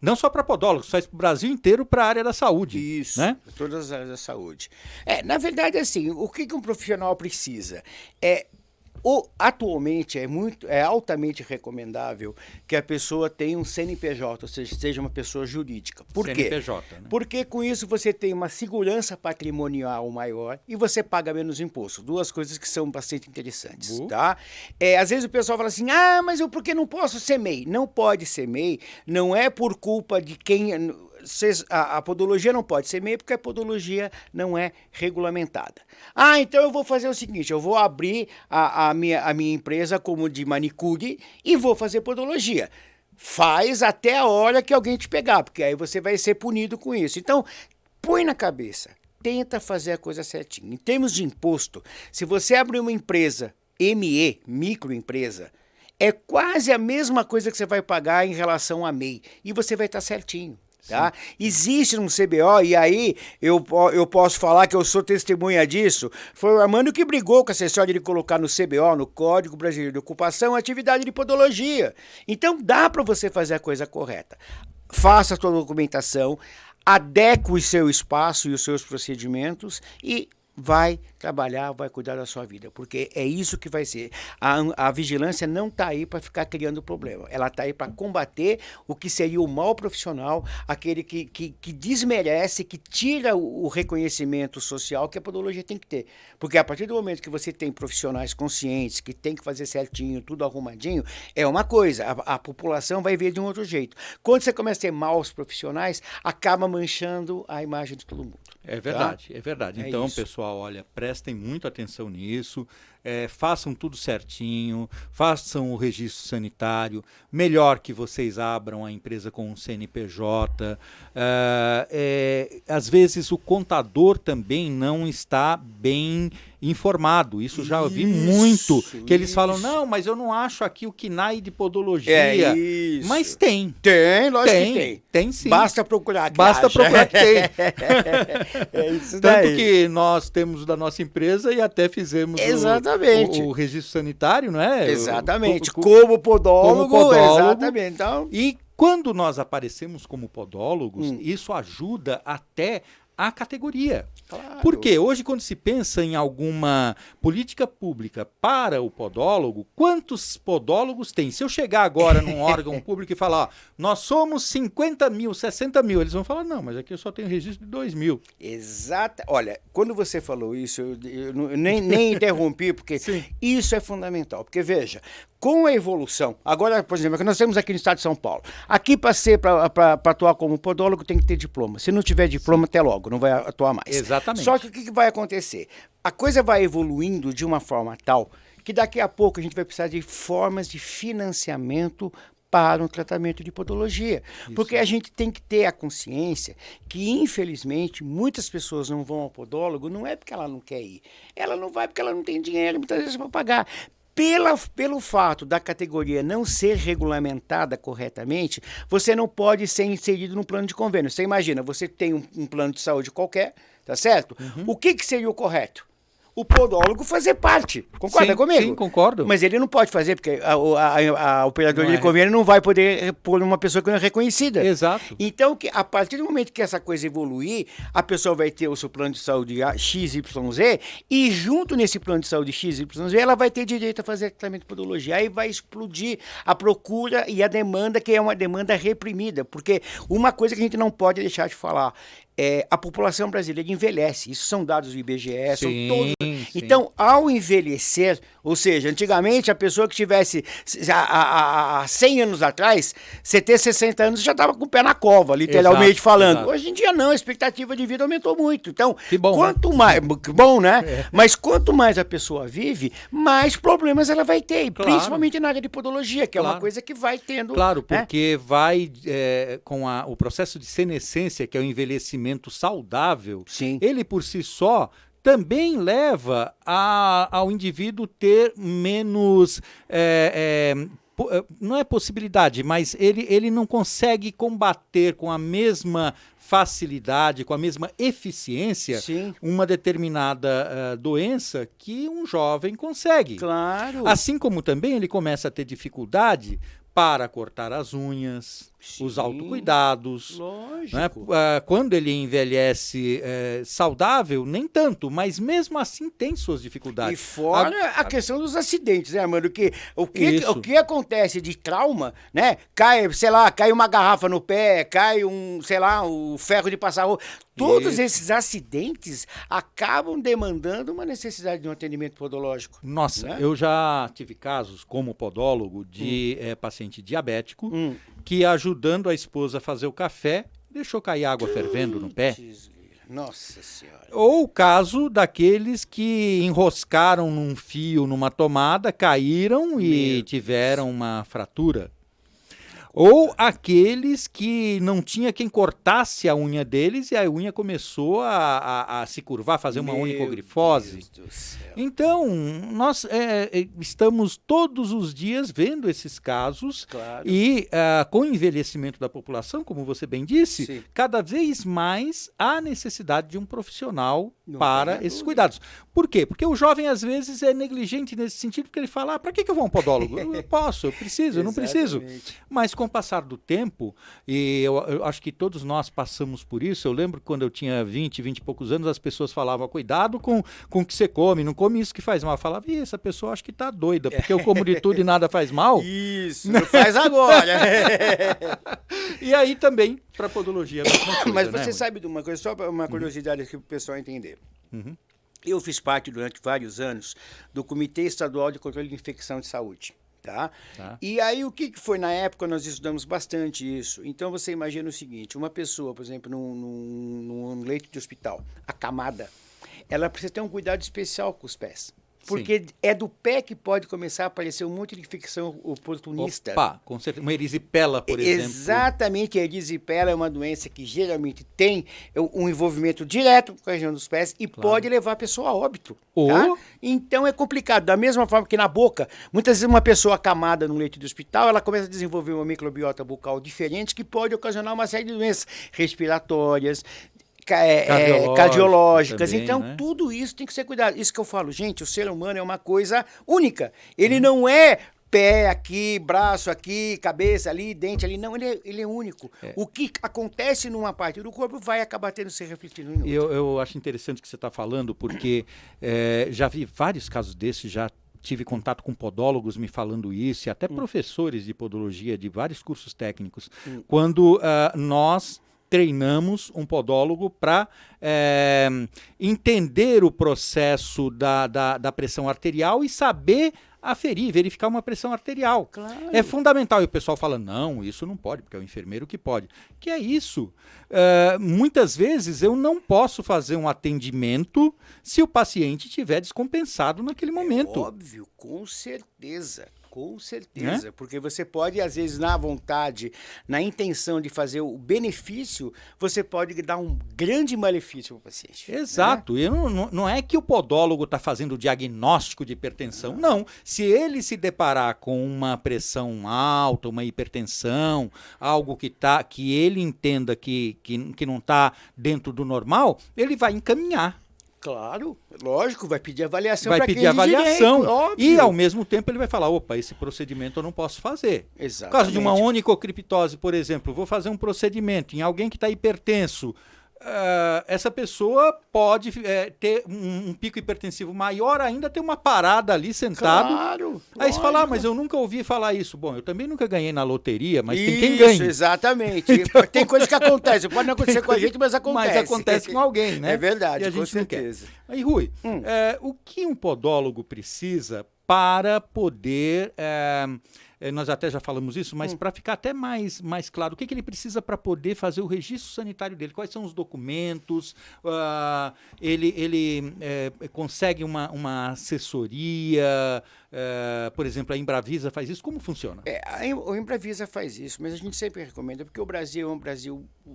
não só para podólogos, faz para o Brasil inteiro para a área da saúde. Isso, né? todas as áreas da saúde. Na verdade, assim, o que um profissional precisa? Atualmente é altamente recomendável que a pessoa tenha um CNPJ, ou seja, seja uma pessoa jurídica. Por quê? CNPJ, né? Porque com isso você tem uma segurança patrimonial maior e você paga menos imposto. Duas coisas que são bastante interessantes, tá? Às vezes o pessoal fala assim, mas por que não posso ser MEI? Não pode ser MEI, não é por culpa de quem... A podologia não pode ser MEI porque a podologia não é regulamentada. Então eu vou fazer o seguinte, eu vou abrir a minha empresa como de manicure e vou fazer podologia. Faz até a hora que alguém te pegar, porque aí você vai ser punido com isso. Então, põe na cabeça, tenta fazer a coisa certinha. Em termos de imposto, se você abrir uma empresa ME, microempresa, é quase a mesma coisa que você vai pagar em relação a MEI e você vai estar certinho. Tá? Existe um CBO, e aí eu posso falar que eu sou testemunha disso. Foi o Armando que brigou com a assessora de colocar no CBO, no Código Brasileiro de Ocupação, a atividade de podologia. Então dá para você fazer a coisa correta. Faça a sua documentação, adeque o seu espaço e os seus procedimentos e vai trabalhar, vai cuidar da sua vida, porque é isso que vai ser. A vigilância não está aí para ficar criando problema, ela está aí para combater o que seria o mal profissional, aquele que desmerece, que tira o reconhecimento social que a podologia tem que ter. Porque a partir do momento que você tem profissionais conscientes, que tem que fazer certinho, tudo arrumadinho, é uma coisa, a população vai ver de um outro jeito. Quando você começa a ter maus profissionais, acaba manchando a imagem de todo mundo. É verdade, tá? É verdade. Então, isso. pessoal, olha, prestem muita atenção nisso, façam tudo certinho, façam o registro sanitário, melhor que vocês abram a empresa com um CNPJ. Às vezes o contador também não está bem informado, isso já ouvi muito, que eles falam, não, mas eu não acho aqui o KNAI de podologia, mas tem. Tem, lógico que tem. Tem sim. Basta procurar que Basta procurar que tem. É isso Tanto daí. que nós temos da nossa empresa e até fizemos o registro sanitário, não é? Exatamente. Como podólogo, exatamente. Então... E quando nós aparecemos como podólogos, isso ajuda até a categoria. Claro. Porque hoje, quando se pensa em alguma política pública para o podólogo, quantos podólogos tem? Se eu chegar agora num órgão público e falar, ó, nós somos 50 mil, 60 mil, eles vão falar, não, mas aqui eu só tenho registro de 2 mil. Exato. Olha, quando você falou isso, eu nem interrompi, porque isso é fundamental. Porque, veja, com a evolução, agora, por exemplo, que nós temos aqui no estado de São Paulo, aqui para atuar como podólogo tem que ter diploma. Se não tiver diploma, até logo, não vai atuar mais. Exatamente. Só que o que vai acontecer? A coisa vai evoluindo de uma forma tal que daqui a pouco a gente vai precisar de formas de financiamento para um tratamento de podologia. Porque a gente tem que ter a consciência que, infelizmente, muitas pessoas não vão ao podólogo, não é porque ela não quer ir. Ela não vai porque ela não tem dinheiro, muitas vezes, para pagar. Pelo fato da categoria não ser regulamentada corretamente, você não pode ser inserido no plano de convênio. Você imagina, você tem um plano de saúde qualquer, tá certo? O que seria o correto? O podólogo fazer parte. Concorda comigo? Sim, concordo. Mas ele não pode fazer, porque a operadora de convênio não vai poder pôr uma pessoa que não é reconhecida. Exato. Então, a partir do momento que essa coisa evoluir, a pessoa vai ter o seu plano de saúde XYZ e junto nesse plano de saúde XYZ, ela vai ter direito a fazer tratamento de podologia. Aí vai explodir a procura e a demanda, que é uma demanda reprimida. Porque uma coisa que a gente não pode deixar de falar, a população brasileira envelhece. Isso são dados do IBGE, são todos. Então, ao envelhecer, ou seja, antigamente a pessoa que tivesse há 100 anos atrás, você ter 60 anos já estava com o pé na cova, literalmente falando. Exato. Hoje em dia não, a expectativa de vida aumentou muito. Então, quanto mais, que bom, né? Mas quanto mais a pessoa vive, mais problemas ela vai ter, principalmente na área de podologia, que é uma coisa que vai tendo. Claro, porque vai com o processo de senescência, que é o envelhecimento saudável, ele por si só também leva ao indivíduo ter menos não é possibilidade, mas ele não consegue combater com a mesma facilidade, com a mesma eficiência, Sim. uma determinada doença que um jovem consegue. Claro. Assim como também ele começa a ter dificuldade para cortar as unhas, Sim, os autocuidados. lógico. Né? Quando ele envelhece saudável, nem tanto, mas mesmo assim tem suas dificuldades. E fora a questão dos acidentes, né, mano? O que acontece de trauma, né? Cai, sei lá, cai uma garrafa no pé, cai o ferro de passar roupa. Todos esses acidentes acabam demandando uma necessidade de um atendimento podológico. Nossa, né? Eu já tive casos como podólogo de paciente diabético que, ajudando a esposa a fazer o café, deixou cair água fervendo no pé. Nossa Senhora. Ou o caso daqueles que enroscaram num fio, numa tomada, caíram e tiveram uma fratura. Ou aqueles que não tinha quem cortasse a unha deles e a unha começou a se curvar, fazer uma onicogrifose. Então, nós estamos todos os dias vendo esses casos. Claro. E com o envelhecimento da população, como você bem disse, Sim. cada vez mais há necessidade de um profissional para esses cuidados. Por quê? Porque o jovem, às vezes, é negligente nesse sentido, porque ele fala, para que eu vou a um podólogo? Eu posso, eu preciso, eu não preciso. Mas com o passar do tempo, e eu acho que todos nós passamos por isso, eu lembro que quando eu tinha 20 e poucos anos, as pessoas falavam, cuidado com o que você come, não come isso que faz mal. Eu falava, essa pessoa acho que tá doida, porque eu como de tudo e nada faz mal. Isso, não faz agora. E aí também, para podologia, é a mesma coisa, Mas você né, sabe de uma coisa, só uma curiosidade aqui para o pessoal entender. Uhum. Eu fiz parte durante vários anos do Comitê Estadual de Controle de Infecção de Saúde. Tá? E aí o que foi na época, nós estudamos bastante isso. Então você imagina o seguinte, uma pessoa, por exemplo, num leito de hospital, acamada, ela precisa ter um cuidado especial com os pés. Porque é do pé que pode começar a aparecer um monte de infecção oportunista. Opa, com certeza. Uma erisipela, por exemplo. Exatamente, a erisipela é uma doença que geralmente tem um envolvimento direto com a região dos pés e pode levar a pessoa a óbito. Tá? Então é complicado. Da mesma forma que na boca, muitas vezes uma pessoa acamada no leito de hospital, ela começa a desenvolver uma microbiota bucal diferente que pode ocasionar uma série de doenças respiratórias, cardiológicas. também, então, né? tudo isso tem que ser cuidado. Isso que eu falo, gente, o ser humano é uma coisa única. Ele não é pé aqui, braço aqui, cabeça ali, dente ali. Não, ele é único. O que acontece numa parte do corpo vai acabar tendo se refletido em outra. Eu acho interessante o que você está falando, porque já vi vários casos desses, já tive contato com podólogos me falando isso, e até professores de podologia de vários cursos técnicos, quando nós treinamos um podólogo para entender o processo da pressão arterial e saber aferir, verificar uma pressão arterial. Claro. É fundamental. E o pessoal fala, não, isso não pode, porque é o enfermeiro que pode. Que é isso? Muitas vezes eu não posso fazer um atendimento se o paciente estiver descompensado naquele momento. Óbvio, com certeza. Com certeza, porque você pode, às vezes, na vontade, na intenção de fazer o benefício, você pode dar um grande malefício para o paciente. Exato. Né? E não é que o podólogo está fazendo o diagnóstico de hipertensão. Não. Se ele se deparar com uma pressão alta, uma hipertensão, algo que ele entenda que não está dentro do normal, ele vai encaminhar. Claro, lógico, vai pedir avaliação. Vai pedir avaliação. Direito, e, ao mesmo tempo, ele vai falar, opa, esse procedimento eu não posso fazer. Exatamente. No caso de uma onicocriptose, por exemplo, vou fazer um procedimento em alguém que está hipertenso. Essa pessoa pode ter um pico hipertensivo maior, ainda ter uma parada ali sentado. Claro. Aí você fala, mas eu nunca ouvi falar isso. Bom, eu também nunca ganhei na loteria, mas isso, tem quem ganhe. Exatamente. Então, tem coisas que acontecem. Pode não acontecer com a gente, mas acontece. Mas acontece com alguém, né? É verdade, e a gente com certeza. Não quer. Aí, Rui, o que um podólogo precisa para poder... nós até já falamos isso, mas para ficar até mais claro, o que ele precisa para poder fazer o registro sanitário dele? Quais são os documentos? Ele consegue uma assessoria? Por exemplo, a Embravisa faz isso? Como funciona? A Embravisa faz isso, mas a gente sempre recomenda, porque o Brasil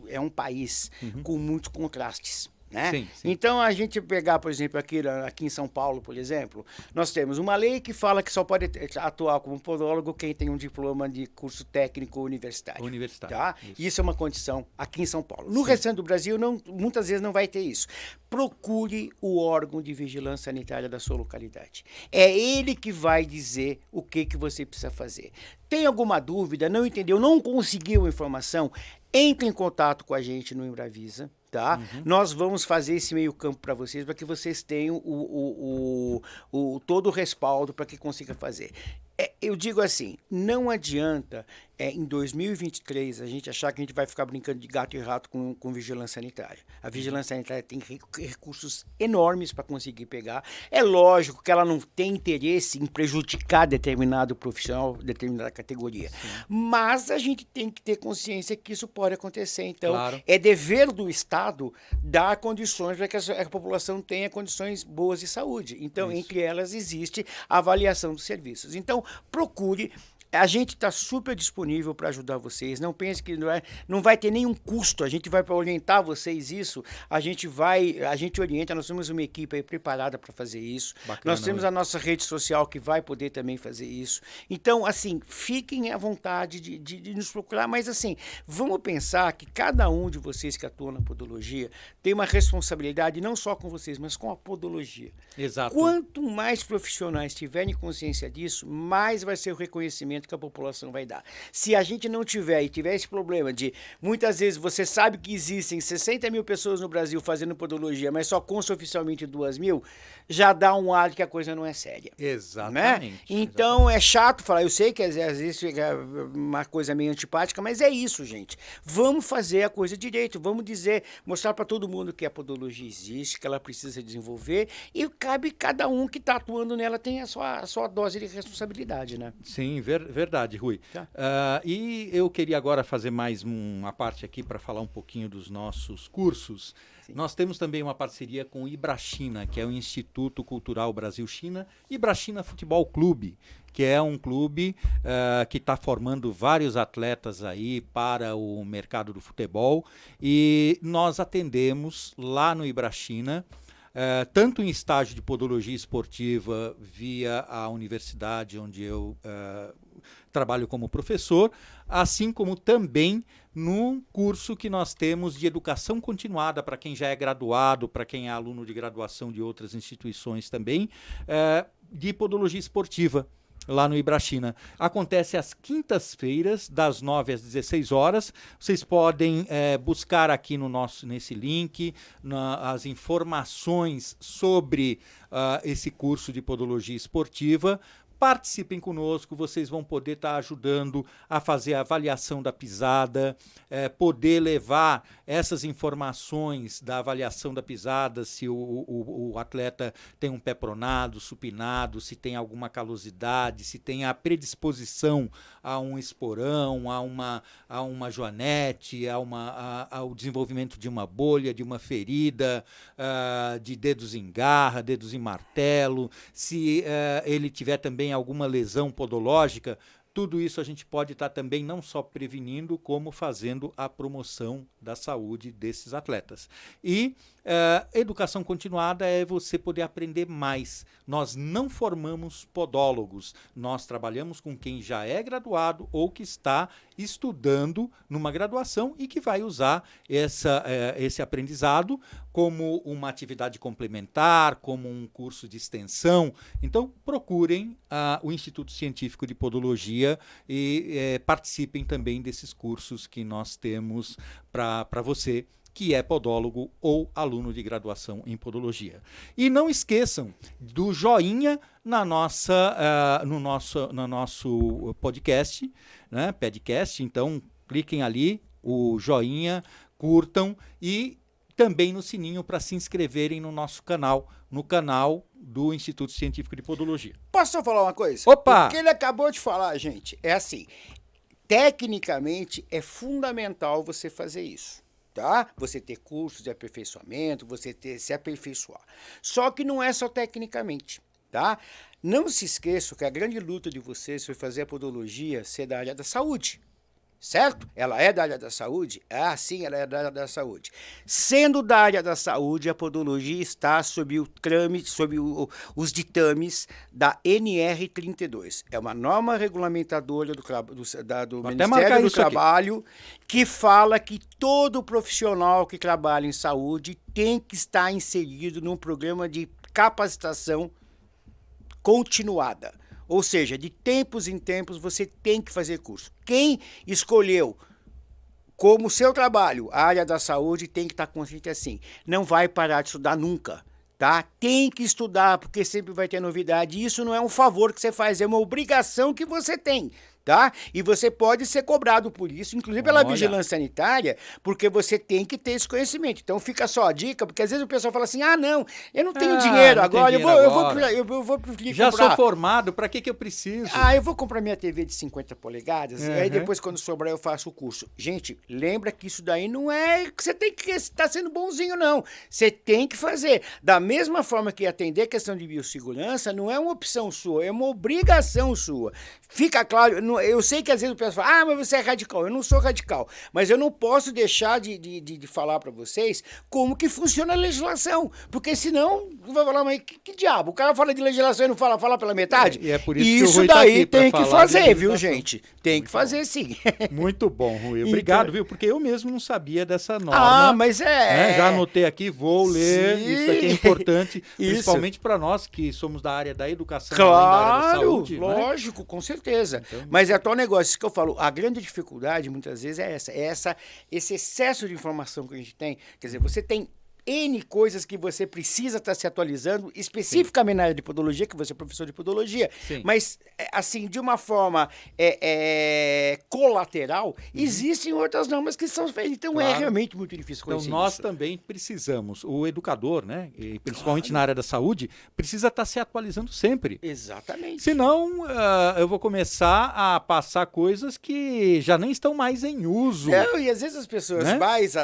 é um país com muitos contrastes. né? Sim. Então, a gente pegar, por exemplo, aqui em São Paulo, por exemplo, nós temos uma lei que fala que só pode atuar como podólogo quem tem um diploma de curso técnico universitário. Tá? Isso é uma condição aqui em São Paulo. No restante do Brasil, muitas vezes não vai ter isso. Procure o órgão de vigilância sanitária da sua localidade. É ele que vai dizer o que você precisa fazer. Tem alguma dúvida, não entendeu, não conseguiu informação, entre em contato com a gente no Embravisa. Tá? Nós vamos fazer esse meio campo para vocês, para que vocês tenham todo o respaldo para que consiga fazer. Eu digo assim, não adianta em 2023 a gente achar que a gente vai ficar brincando de gato e rato com vigilância sanitária. A vigilância sanitária tem recursos enormes para conseguir pegar. É lógico que ela não tem interesse em prejudicar determinado profissional, determinada categoria. Mas a gente tem que ter consciência que isso pode acontecer. Então, é dever do Estado dar condições para que a população tenha condições boas de saúde. Então, entre elas existe a avaliação dos serviços. Então, procure. A gente está super disponível para ajudar vocês. Não pense que não vai ter nenhum custo. A gente vai para orientar vocês isso. A gente orienta. Nós temos uma equipe aí preparada para fazer isso. Bacana, nós temos a nossa rede social que vai poder também fazer isso. Então, assim, fiquem à vontade de nos procurar. Mas, assim, vamos pensar que cada um de vocês que atua na podologia tem uma responsabilidade não só com vocês, mas com a podologia. Exato. Quanto mais profissionais tiverem consciência disso, mais vai ser o reconhecimento que a população vai dar. Se a gente não tiver esse problema de, muitas vezes, você sabe que existem 60 mil pessoas no Brasil fazendo podologia, mas só consta oficialmente 2 mil, já dá um ar de que a coisa não é séria. Exatamente. Né? Então, é chato falar, eu sei que às vezes fica uma coisa meio antipática, mas é isso, gente. Vamos fazer a coisa direito, vamos mostrar para todo mundo que a podologia existe, que ela precisa desenvolver, e cabe cada um que está atuando nela tem a sua dose de responsabilidade, né? Sim, verdade, Rui. E eu queria agora fazer mais uma parte aqui para falar um pouquinho dos nossos cursos. Nós temos também uma parceria com o Ibrachina, que é o Instituto Cultural Brasil-China, Ibrachina Futebol Clube, que é um clube que está formando vários atletas aí para o mercado do futebol, e nós atendemos lá no Ibrachina, tanto em estágio de podologia esportiva via a universidade onde eu trabalho como professor, assim como também num curso que nós temos de educação continuada para quem já é graduado, para quem é aluno de graduação de outras instituições também, de podologia esportiva, lá no Ibrachina. Acontece às quintas-feiras, das 9 às 16 horas. Vocês podem buscar aqui nesse link as informações sobre esse curso de podologia esportiva. Participem conosco, vocês vão poder estar ajudando a fazer a avaliação da pisada, poder levar essas informações da avaliação da pisada, se o atleta tem um pé pronado, supinado, se tem alguma calosidade, se tem a predisposição a um esporão, a uma joanete, ao desenvolvimento de uma bolha, de uma ferida, de dedos em garra, dedos em martelo, se ele tiver também alguma lesão podológica. Tudo isso a gente pode estar também não só prevenindo, como fazendo a promoção da saúde desses atletas. E educação continuada é você poder aprender mais. Nós não formamos podólogos, nós trabalhamos com quem já é graduado ou que está estudando numa graduação e que vai usar esse aprendizado como uma atividade complementar, como um curso de extensão. Então, procurem o Instituto Científico de Podologia e participem também desses cursos que nós temos para você que é podólogo ou aluno de graduação em podologia. E não esqueçam do joinha no nosso podcast, né? Podcast. Então, cliquem ali, o joinha, curtam e também no sininho para se inscreverem no nosso canal, no canal do Instituto Científico de Podologia. Posso só falar uma coisa? Opa! O que ele acabou de falar, gente, é assim, tecnicamente é fundamental você fazer isso. Tá? Você ter cursos de aperfeiçoamento, você se aperfeiçoar. Só que não é só tecnicamente, tá? Não se esqueçam que a grande luta de vocês foi fazer a podologia ser da área da saúde, certo? Ela é da área da saúde? Ah, sim, ela é da área da saúde. Sendo da área da saúde, a podologia está sob o trâmite, sob os ditames da NR32. É uma norma regulamentadora do Ministério do Trabalho que fala que todo profissional que trabalha em saúde tem que estar inserido num programa de capacitação continuada. Ou seja, de tempos em tempos você tem que fazer curso. Quem escolheu como seu trabalho a área da saúde tem que estar consciente assim. Não vai parar de estudar nunca, tá? Tem que estudar, porque sempre vai ter novidade. E isso não é um favor que você faz, é uma obrigação que você tem. Tá? E você pode ser cobrado por isso, inclusive pela vigilância sanitária, porque você tem que ter esse conhecimento. Então fica só a dica, porque às vezes o pessoal fala assim, ah, não, eu não tenho dinheiro agora, eu vou preferir já comprar. sou formado, para que eu preciso? Ah, eu vou comprar minha TV de 50 polegadas, e aí depois quando sobrar eu faço o curso. Gente, lembra que isso daí não é que você tem que estar sendo bonzinho, não. Você tem que fazer. Da mesma forma que atender a questão de biossegurança não é uma opção sua, é uma obrigação sua. Fica claro, eu sei que às vezes o pessoal fala, ah, mas você é radical. Eu não sou radical, mas eu não posso deixar de falar para vocês como que funciona a legislação, porque senão vai falar, mas que diabo? O cara fala de legislação e não fala pela metade? E é por isso que o Rui daí tá tem que fazer, viu, gente? Tem que fazer sim. Muito bom, Rui. Obrigado, viu? Porque eu mesmo não sabia dessa norma. Ah, mas né? Já anotei aqui, vou ler. Sim. Isso aqui é importante, principalmente para nós que somos da área da educação, claro, da área da saúde. Lógico, né? Com certeza. Então, mas é tal negócio que eu falo, a grande dificuldade muitas vezes é esse excesso de informação que a gente tem. Quer dizer, você tem N coisas que você precisa estar se atualizando, especificamente na área de podologia, que você é professor de podologia, mas, assim, de uma forma colateral, existem outras normas que são feitas, então é realmente muito difícil conhecer Então nós isso. também precisamos, o educador, né, e principalmente na área da saúde, precisa estar se atualizando sempre. Exatamente. Senão, eu vou começar a passar coisas que já nem estão mais em uso. Não, e às vezes as pessoas mais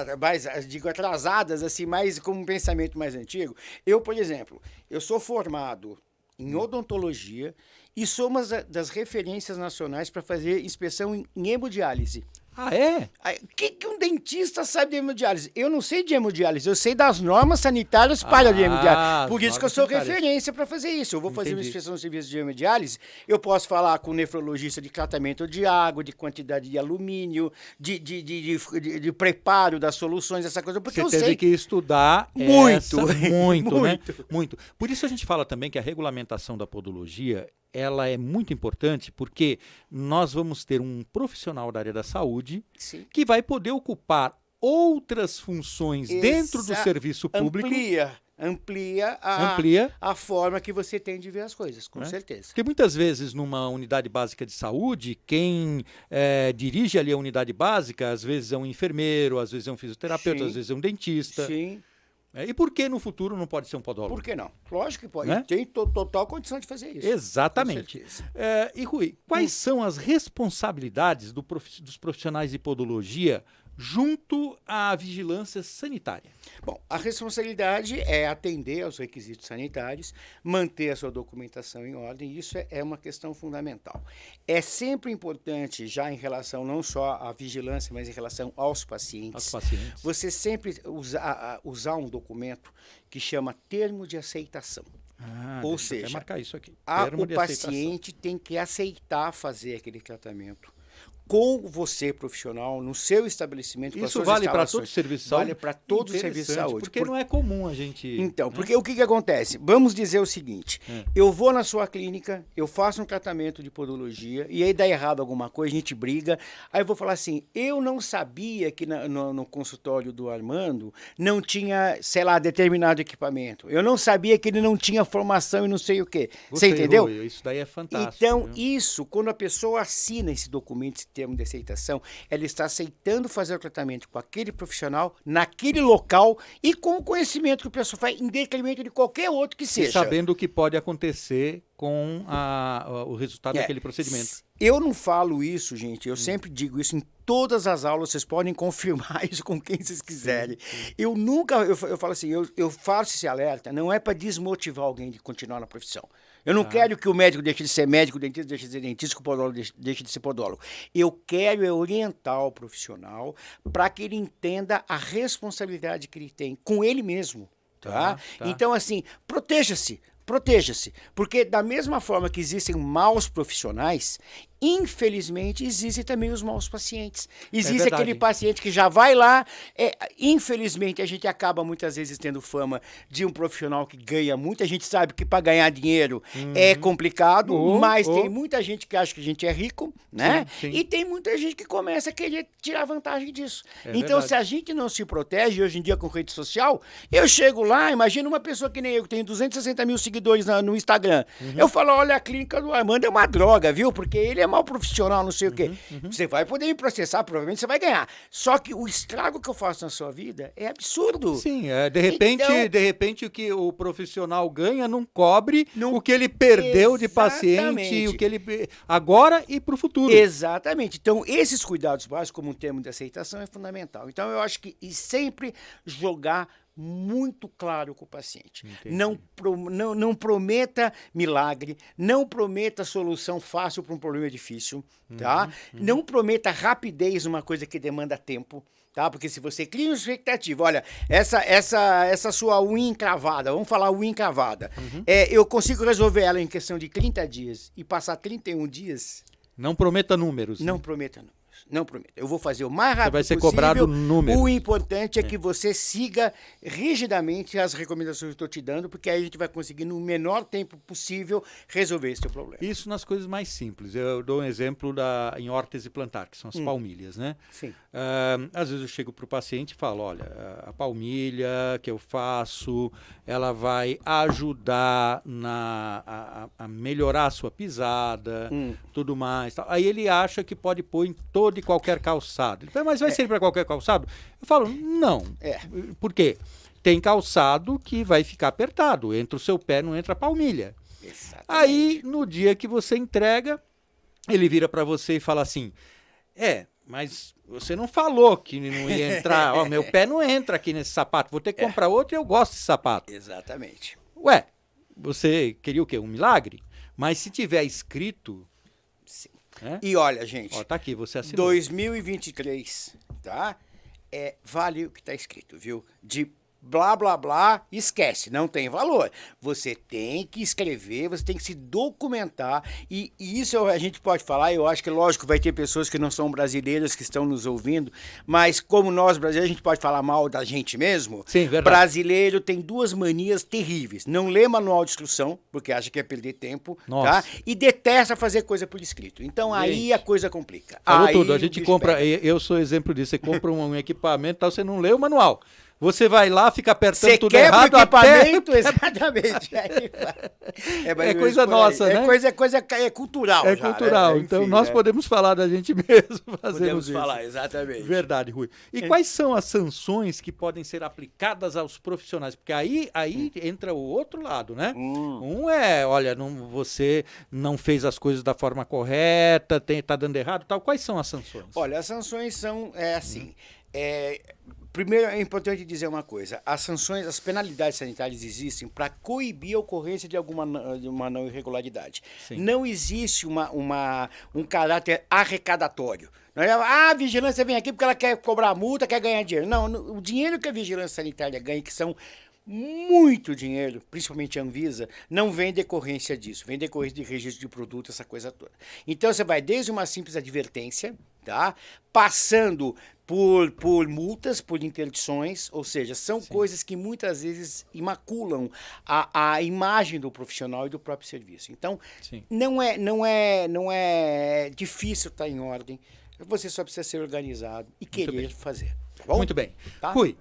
digo, atrasadas, assim, mais com um pensamento mais antigo. Eu, por exemplo, eu sou formado em odontologia e sou uma das referências nacionais para fazer inspeção em hemodiálise. Ah, é? O que um dentista sabe de hemodiálise? Eu não sei de hemodiálise, eu sei das normas sanitárias para a hemodiálise. Por isso que eu sou referência para fazer isso. Eu vou fazer uma inspeção no serviço de hemodiálise, eu posso falar com o nefrologista de tratamento de água, de quantidade de alumínio, de preparo das soluções, essa coisa, porque Você teve que estudar muito, né? Muito. Por isso a gente fala também que a regulamentação da podologia ela é muito importante porque nós vamos ter um profissional da área da saúde que vai poder ocupar outras funções dentro do serviço público. Amplia a forma que você tem de ver as coisas, com certeza. Porque muitas vezes numa unidade básica de saúde, quem dirige ali a unidade básica, às vezes é um enfermeiro, às vezes é um fisioterapeuta, às vezes é um dentista. Sim. E por que no futuro não pode ser um podólogo? Por que não? Lógico que pode. Né? Tem total condição de fazer isso. Exatamente. E Rui, quais são as responsabilidades dos profissionais de podologia junto à vigilância sanitária? Bom, a responsabilidade é atender aos requisitos sanitários, manter a sua documentação em ordem, e isso é uma questão fundamental. É sempre importante, já em relação não só à vigilância, mas em relação aos pacientes, você sempre usar um documento que chama termo de aceitação. Ou seja, marcar isso aqui. O paciente tem que aceitar fazer aquele tratamento com você, profissional, no seu estabelecimento. Isso vale para todo o serviço de saúde? Vale para todo o serviço de saúde. Porque não é comum a gente... Então, porque o que acontece? Vamos dizer o seguinte, eu vou na sua clínica, eu faço um tratamento de podologia, e aí dá errado alguma coisa, a gente briga, aí eu vou falar assim, eu não sabia que no consultório do Armando não tinha, sei lá, determinado equipamento. Eu não sabia que ele não tinha formação e não sei o quê. Você entendeu? Isso daí é fantástico. Então, quando a pessoa assina esse documento, esse termo de aceitação, ela está aceitando fazer o tratamento com aquele profissional, naquele local e com o conhecimento que o pessoal faz, em detrimento de qualquer outro que seja. E sabendo o que pode acontecer com o resultado daquele procedimento. Eu não falo isso, gente, eu sempre digo isso em todas as aulas, vocês podem confirmar isso com quem vocês quiserem. Eu falo assim, eu faço esse alerta, não é para desmotivar alguém de continuar na profissão. Eu não quero que o médico deixe de ser médico, o dentista deixe de ser dentista, que o podólogo deixe de ser podólogo. Eu quero orientar o profissional para que ele entenda a responsabilidade que ele tem com ele mesmo. Tá? Então, assim, proteja-se. Proteja-se, porque da mesma forma que existem maus profissionais, infelizmente existem também os maus pacientes. Existe aquele paciente que já vai lá, infelizmente a gente acaba muitas vezes tendo fama de um profissional que ganha muito. A gente sabe que para ganhar dinheiro é complicado, mas tem muita gente que acha que a gente é rico, né? Sim. E tem muita gente que começa a querer tirar vantagem disso. Então, se a gente não se protege, hoje em dia com rede social, eu chego lá, imagina uma pessoa que nem eu, que tem 260 mil seguidores no Instagram. Eu falo, olha, a clínica do Armando é uma droga, viu? Porque ele é mau profissional, não sei o quê. Você vai poder me processar, provavelmente você vai ganhar. Só que o estrago que eu faço na sua vida é absurdo. Sim, de repente o que o profissional ganha não cobre o que ele perdeu de paciente, o que ele agora e para o futuro. Exatamente. Então, esses cuidados básicos, como um termo de aceitação, é fundamental. Então, eu acho que sempre jogar muito claro com o paciente. Não prometa milagre, não prometa solução fácil para um problema difícil, tá? Não prometa rapidez numa coisa que demanda tempo, tá? Porque se você cria uma expectativa, olha, essa sua unha encravada, vamos falar unha encravada, eu consigo resolver ela em questão de 30 dias e passar 31 dias... Não prometa números. Não prometa números. Não prometo. Eu vou fazer o mais rápido possível. Você vai ser possível. cobrado número. O importante é que você siga rigidamente as recomendações que eu estou te dando, porque aí a gente vai conseguir, no menor tempo possível, resolver esse teu problema. Isso nas coisas mais simples. Eu dou um exemplo em órtese plantar, que são as palmilhas, né? Sim. Às vezes eu chego para o paciente e falo, olha, a palmilha que eu faço, ela vai ajudar a melhorar a sua pisada, tudo mais. Tal. Aí ele acha que pode pôr em todo e qualquer calçado. Ele fala, mas vai ser para qualquer calçado? Eu falo, não. Por quê? Tem calçado que vai ficar apertado. Entra o seu pé, não entra a palmilha. Exatamente. Aí, no dia que você entrega, ele vira para você e fala assim, mas você não falou que não ia entrar. Ó, meu pé não entra aqui nesse sapato. Vou ter que comprar outro e eu gosto desse sapato. Exatamente. Ué, você queria o quê? Um milagre? Mas se tiver escrito... Sim. E olha, gente... Ó, tá aqui, você assinou. 2023, tá? Vale o que tá escrito, viu? De blá, blá, blá, esquece, não tem valor. Você tem que escrever, você tem que se documentar, e isso a gente pode falar, eu acho que, lógico, vai ter pessoas que não são brasileiras que estão nos ouvindo, mas como nós brasileiros, a gente pode falar mal da gente mesmo. Sim, verdade. Brasileiro tem duas manias terríveis. Não lê manual de instrução, porque acha que é perder tempo, tá? E detesta fazer coisa por escrito. Então, aí a coisa complica. Falou aí tudo, a gente compra, eu sou exemplo disso, você compra um equipamento, tal, você não lê o manual. Você vai lá, fica apertando tudo errado. O equipamento, exatamente. É coisa nossa, né? É cultural. É já, cultural. né? Então, Enfim, nós podemos falar da gente mesmo fazendo podemos isso. falar, exatamente. Verdade, Rui. E quais são as sanções que podem ser aplicadas aos profissionais? Porque aí entra o outro lado, né? Um olha, você não fez as coisas da forma correta, tá dando errado, tal. Quais são as sanções? Olha, as sanções são assim... Primeiro, é importante dizer uma coisa. As sanções, as penalidades sanitárias existem para coibir a ocorrência de uma não irregularidade. Sim. Não existe um caráter arrecadatório. Não é, a vigilância vem aqui porque ela quer cobrar multa, quer ganhar dinheiro. Não, o dinheiro que a vigilância sanitária ganha, que são muito dinheiro, principalmente a Anvisa, não vem decorrência disso, vem decorrência de registro de produto, essa coisa toda. Então, você vai desde uma simples advertência, tá? Passando por multas, por interdições, ou seja, são coisas que muitas vezes imaculam a imagem do profissional e do próprio serviço. Então, não é difícil estar em ordem, você só precisa ser organizado e querer fazer. Tá bom? Muito bem. Tá? Rui,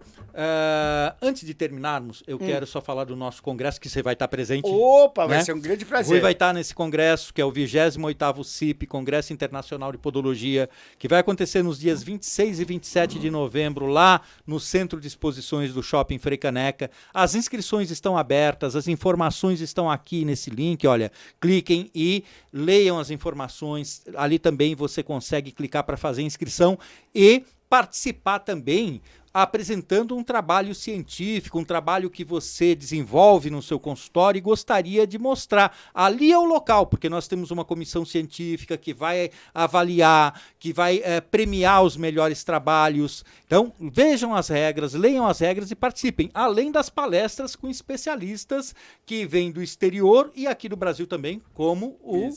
antes de terminarmos, eu quero só falar do nosso congresso, que você vai estar presente. Opa, vai ser um grande prazer. Rui vai estar nesse congresso, que é o 28º CIP, Congresso Internacional de Podologia, que vai acontecer nos dias 26 e 27 de novembro, lá no Centro de Exposições do Shopping Frei Caneca. As inscrições estão abertas, as informações estão aqui nesse link, olha, cliquem e leiam as informações. Ali também você consegue clicar para fazer inscrição e participar também apresentando um trabalho científico, um trabalho que você desenvolve no seu consultório e gostaria de mostrar. Ali é o local, porque nós temos uma comissão científica que vai avaliar, que vai premiar os melhores trabalhos. Então, vejam as regras, leiam as regras e participem, além das palestras com especialistas que vêm do exterior e aqui do Brasil também, como o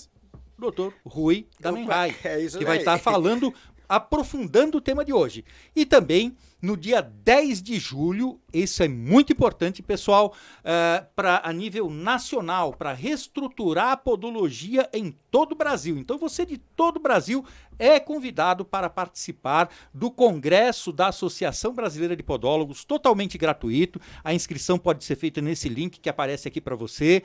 Dr. Rui Damenhai, que vai estar falando, aprofundando o tema de hoje. E também, no dia 10 de julho, isso é muito importante, pessoal, a nível nacional, para reestruturar a podologia em todo o Brasil. Então, você de todo o Brasil é convidado para participar do Congresso da Associação Brasileira de Podólogos, totalmente gratuito. A inscrição pode ser feita nesse link que aparece aqui para você,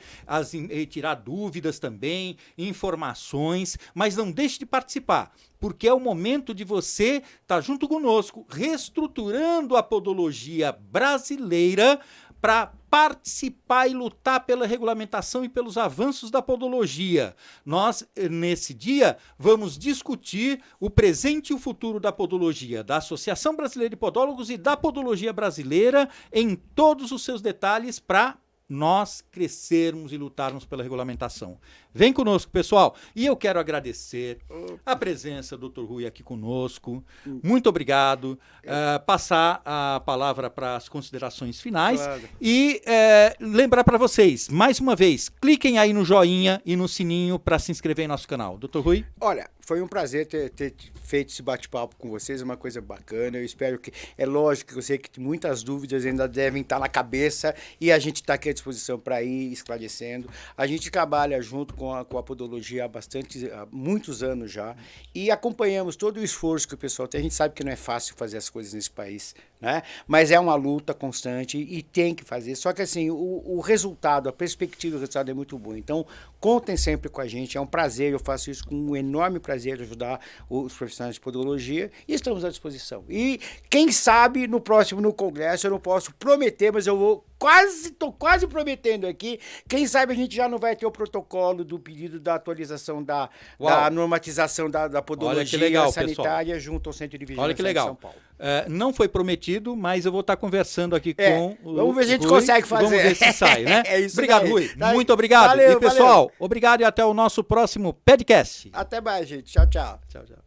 tirar dúvidas também, informações, mas não deixe de participar, porque é o momento de você estar junto conosco, reestruturando a podologia brasileira para participar e lutar pela regulamentação e pelos avanços da podologia. Nós, nesse dia, vamos discutir o presente e o futuro da podologia, da Associação Brasileira de Podólogos e da podologia brasileira em todos os seus detalhes para nós crescermos e lutarmos pela regulamentação. Vem conosco, pessoal. E eu quero agradecer a presença do Dr. Rui aqui conosco. Muito obrigado. Passar a palavra para as considerações finais. Claro. E lembrar para vocês, mais uma vez, cliquem aí no joinha e no sininho para se inscrever em nosso canal. Dr. Rui? Olha, foi um prazer ter feito esse bate-papo com vocês, é uma coisa bacana. Eu espero que, é lógico que eu sei que muitas dúvidas ainda devem estar na cabeça e a gente está aqui à disposição para ir esclarecendo. A gente trabalha junto com a podologia há muitos anos já e acompanhamos todo o esforço que o pessoal tem. A gente sabe que não é fácil fazer as coisas nesse país, né? Mas é uma luta constante e tem que fazer. Só que assim, o resultado, a perspectiva do resultado é muito boa. Então, contem sempre com a gente. É um prazer, eu faço isso com um enorme prazer de ajudar os profissionais de podologia e estamos à disposição. E quem sabe no congresso, eu não posso prometer, mas eu vou estou quase prometendo aqui, quem sabe a gente já não vai ter o protocolo do pedido da atualização da normatização da podologia legal, sanitária, pessoal, junto ao Centro de Vigilância olha que legal. de São Paulo. Não foi prometido, mas eu vou estar conversando aqui com o vamos ver se a gente Rui, consegue fazer. Vamos ver se sai, né? É isso. Obrigado, aí. Rui. Muito obrigado. Valeu, e, pessoal, obrigado e até o nosso próximo podcast. Até mais, gente. Tchau, tchau. Tchau, tchau.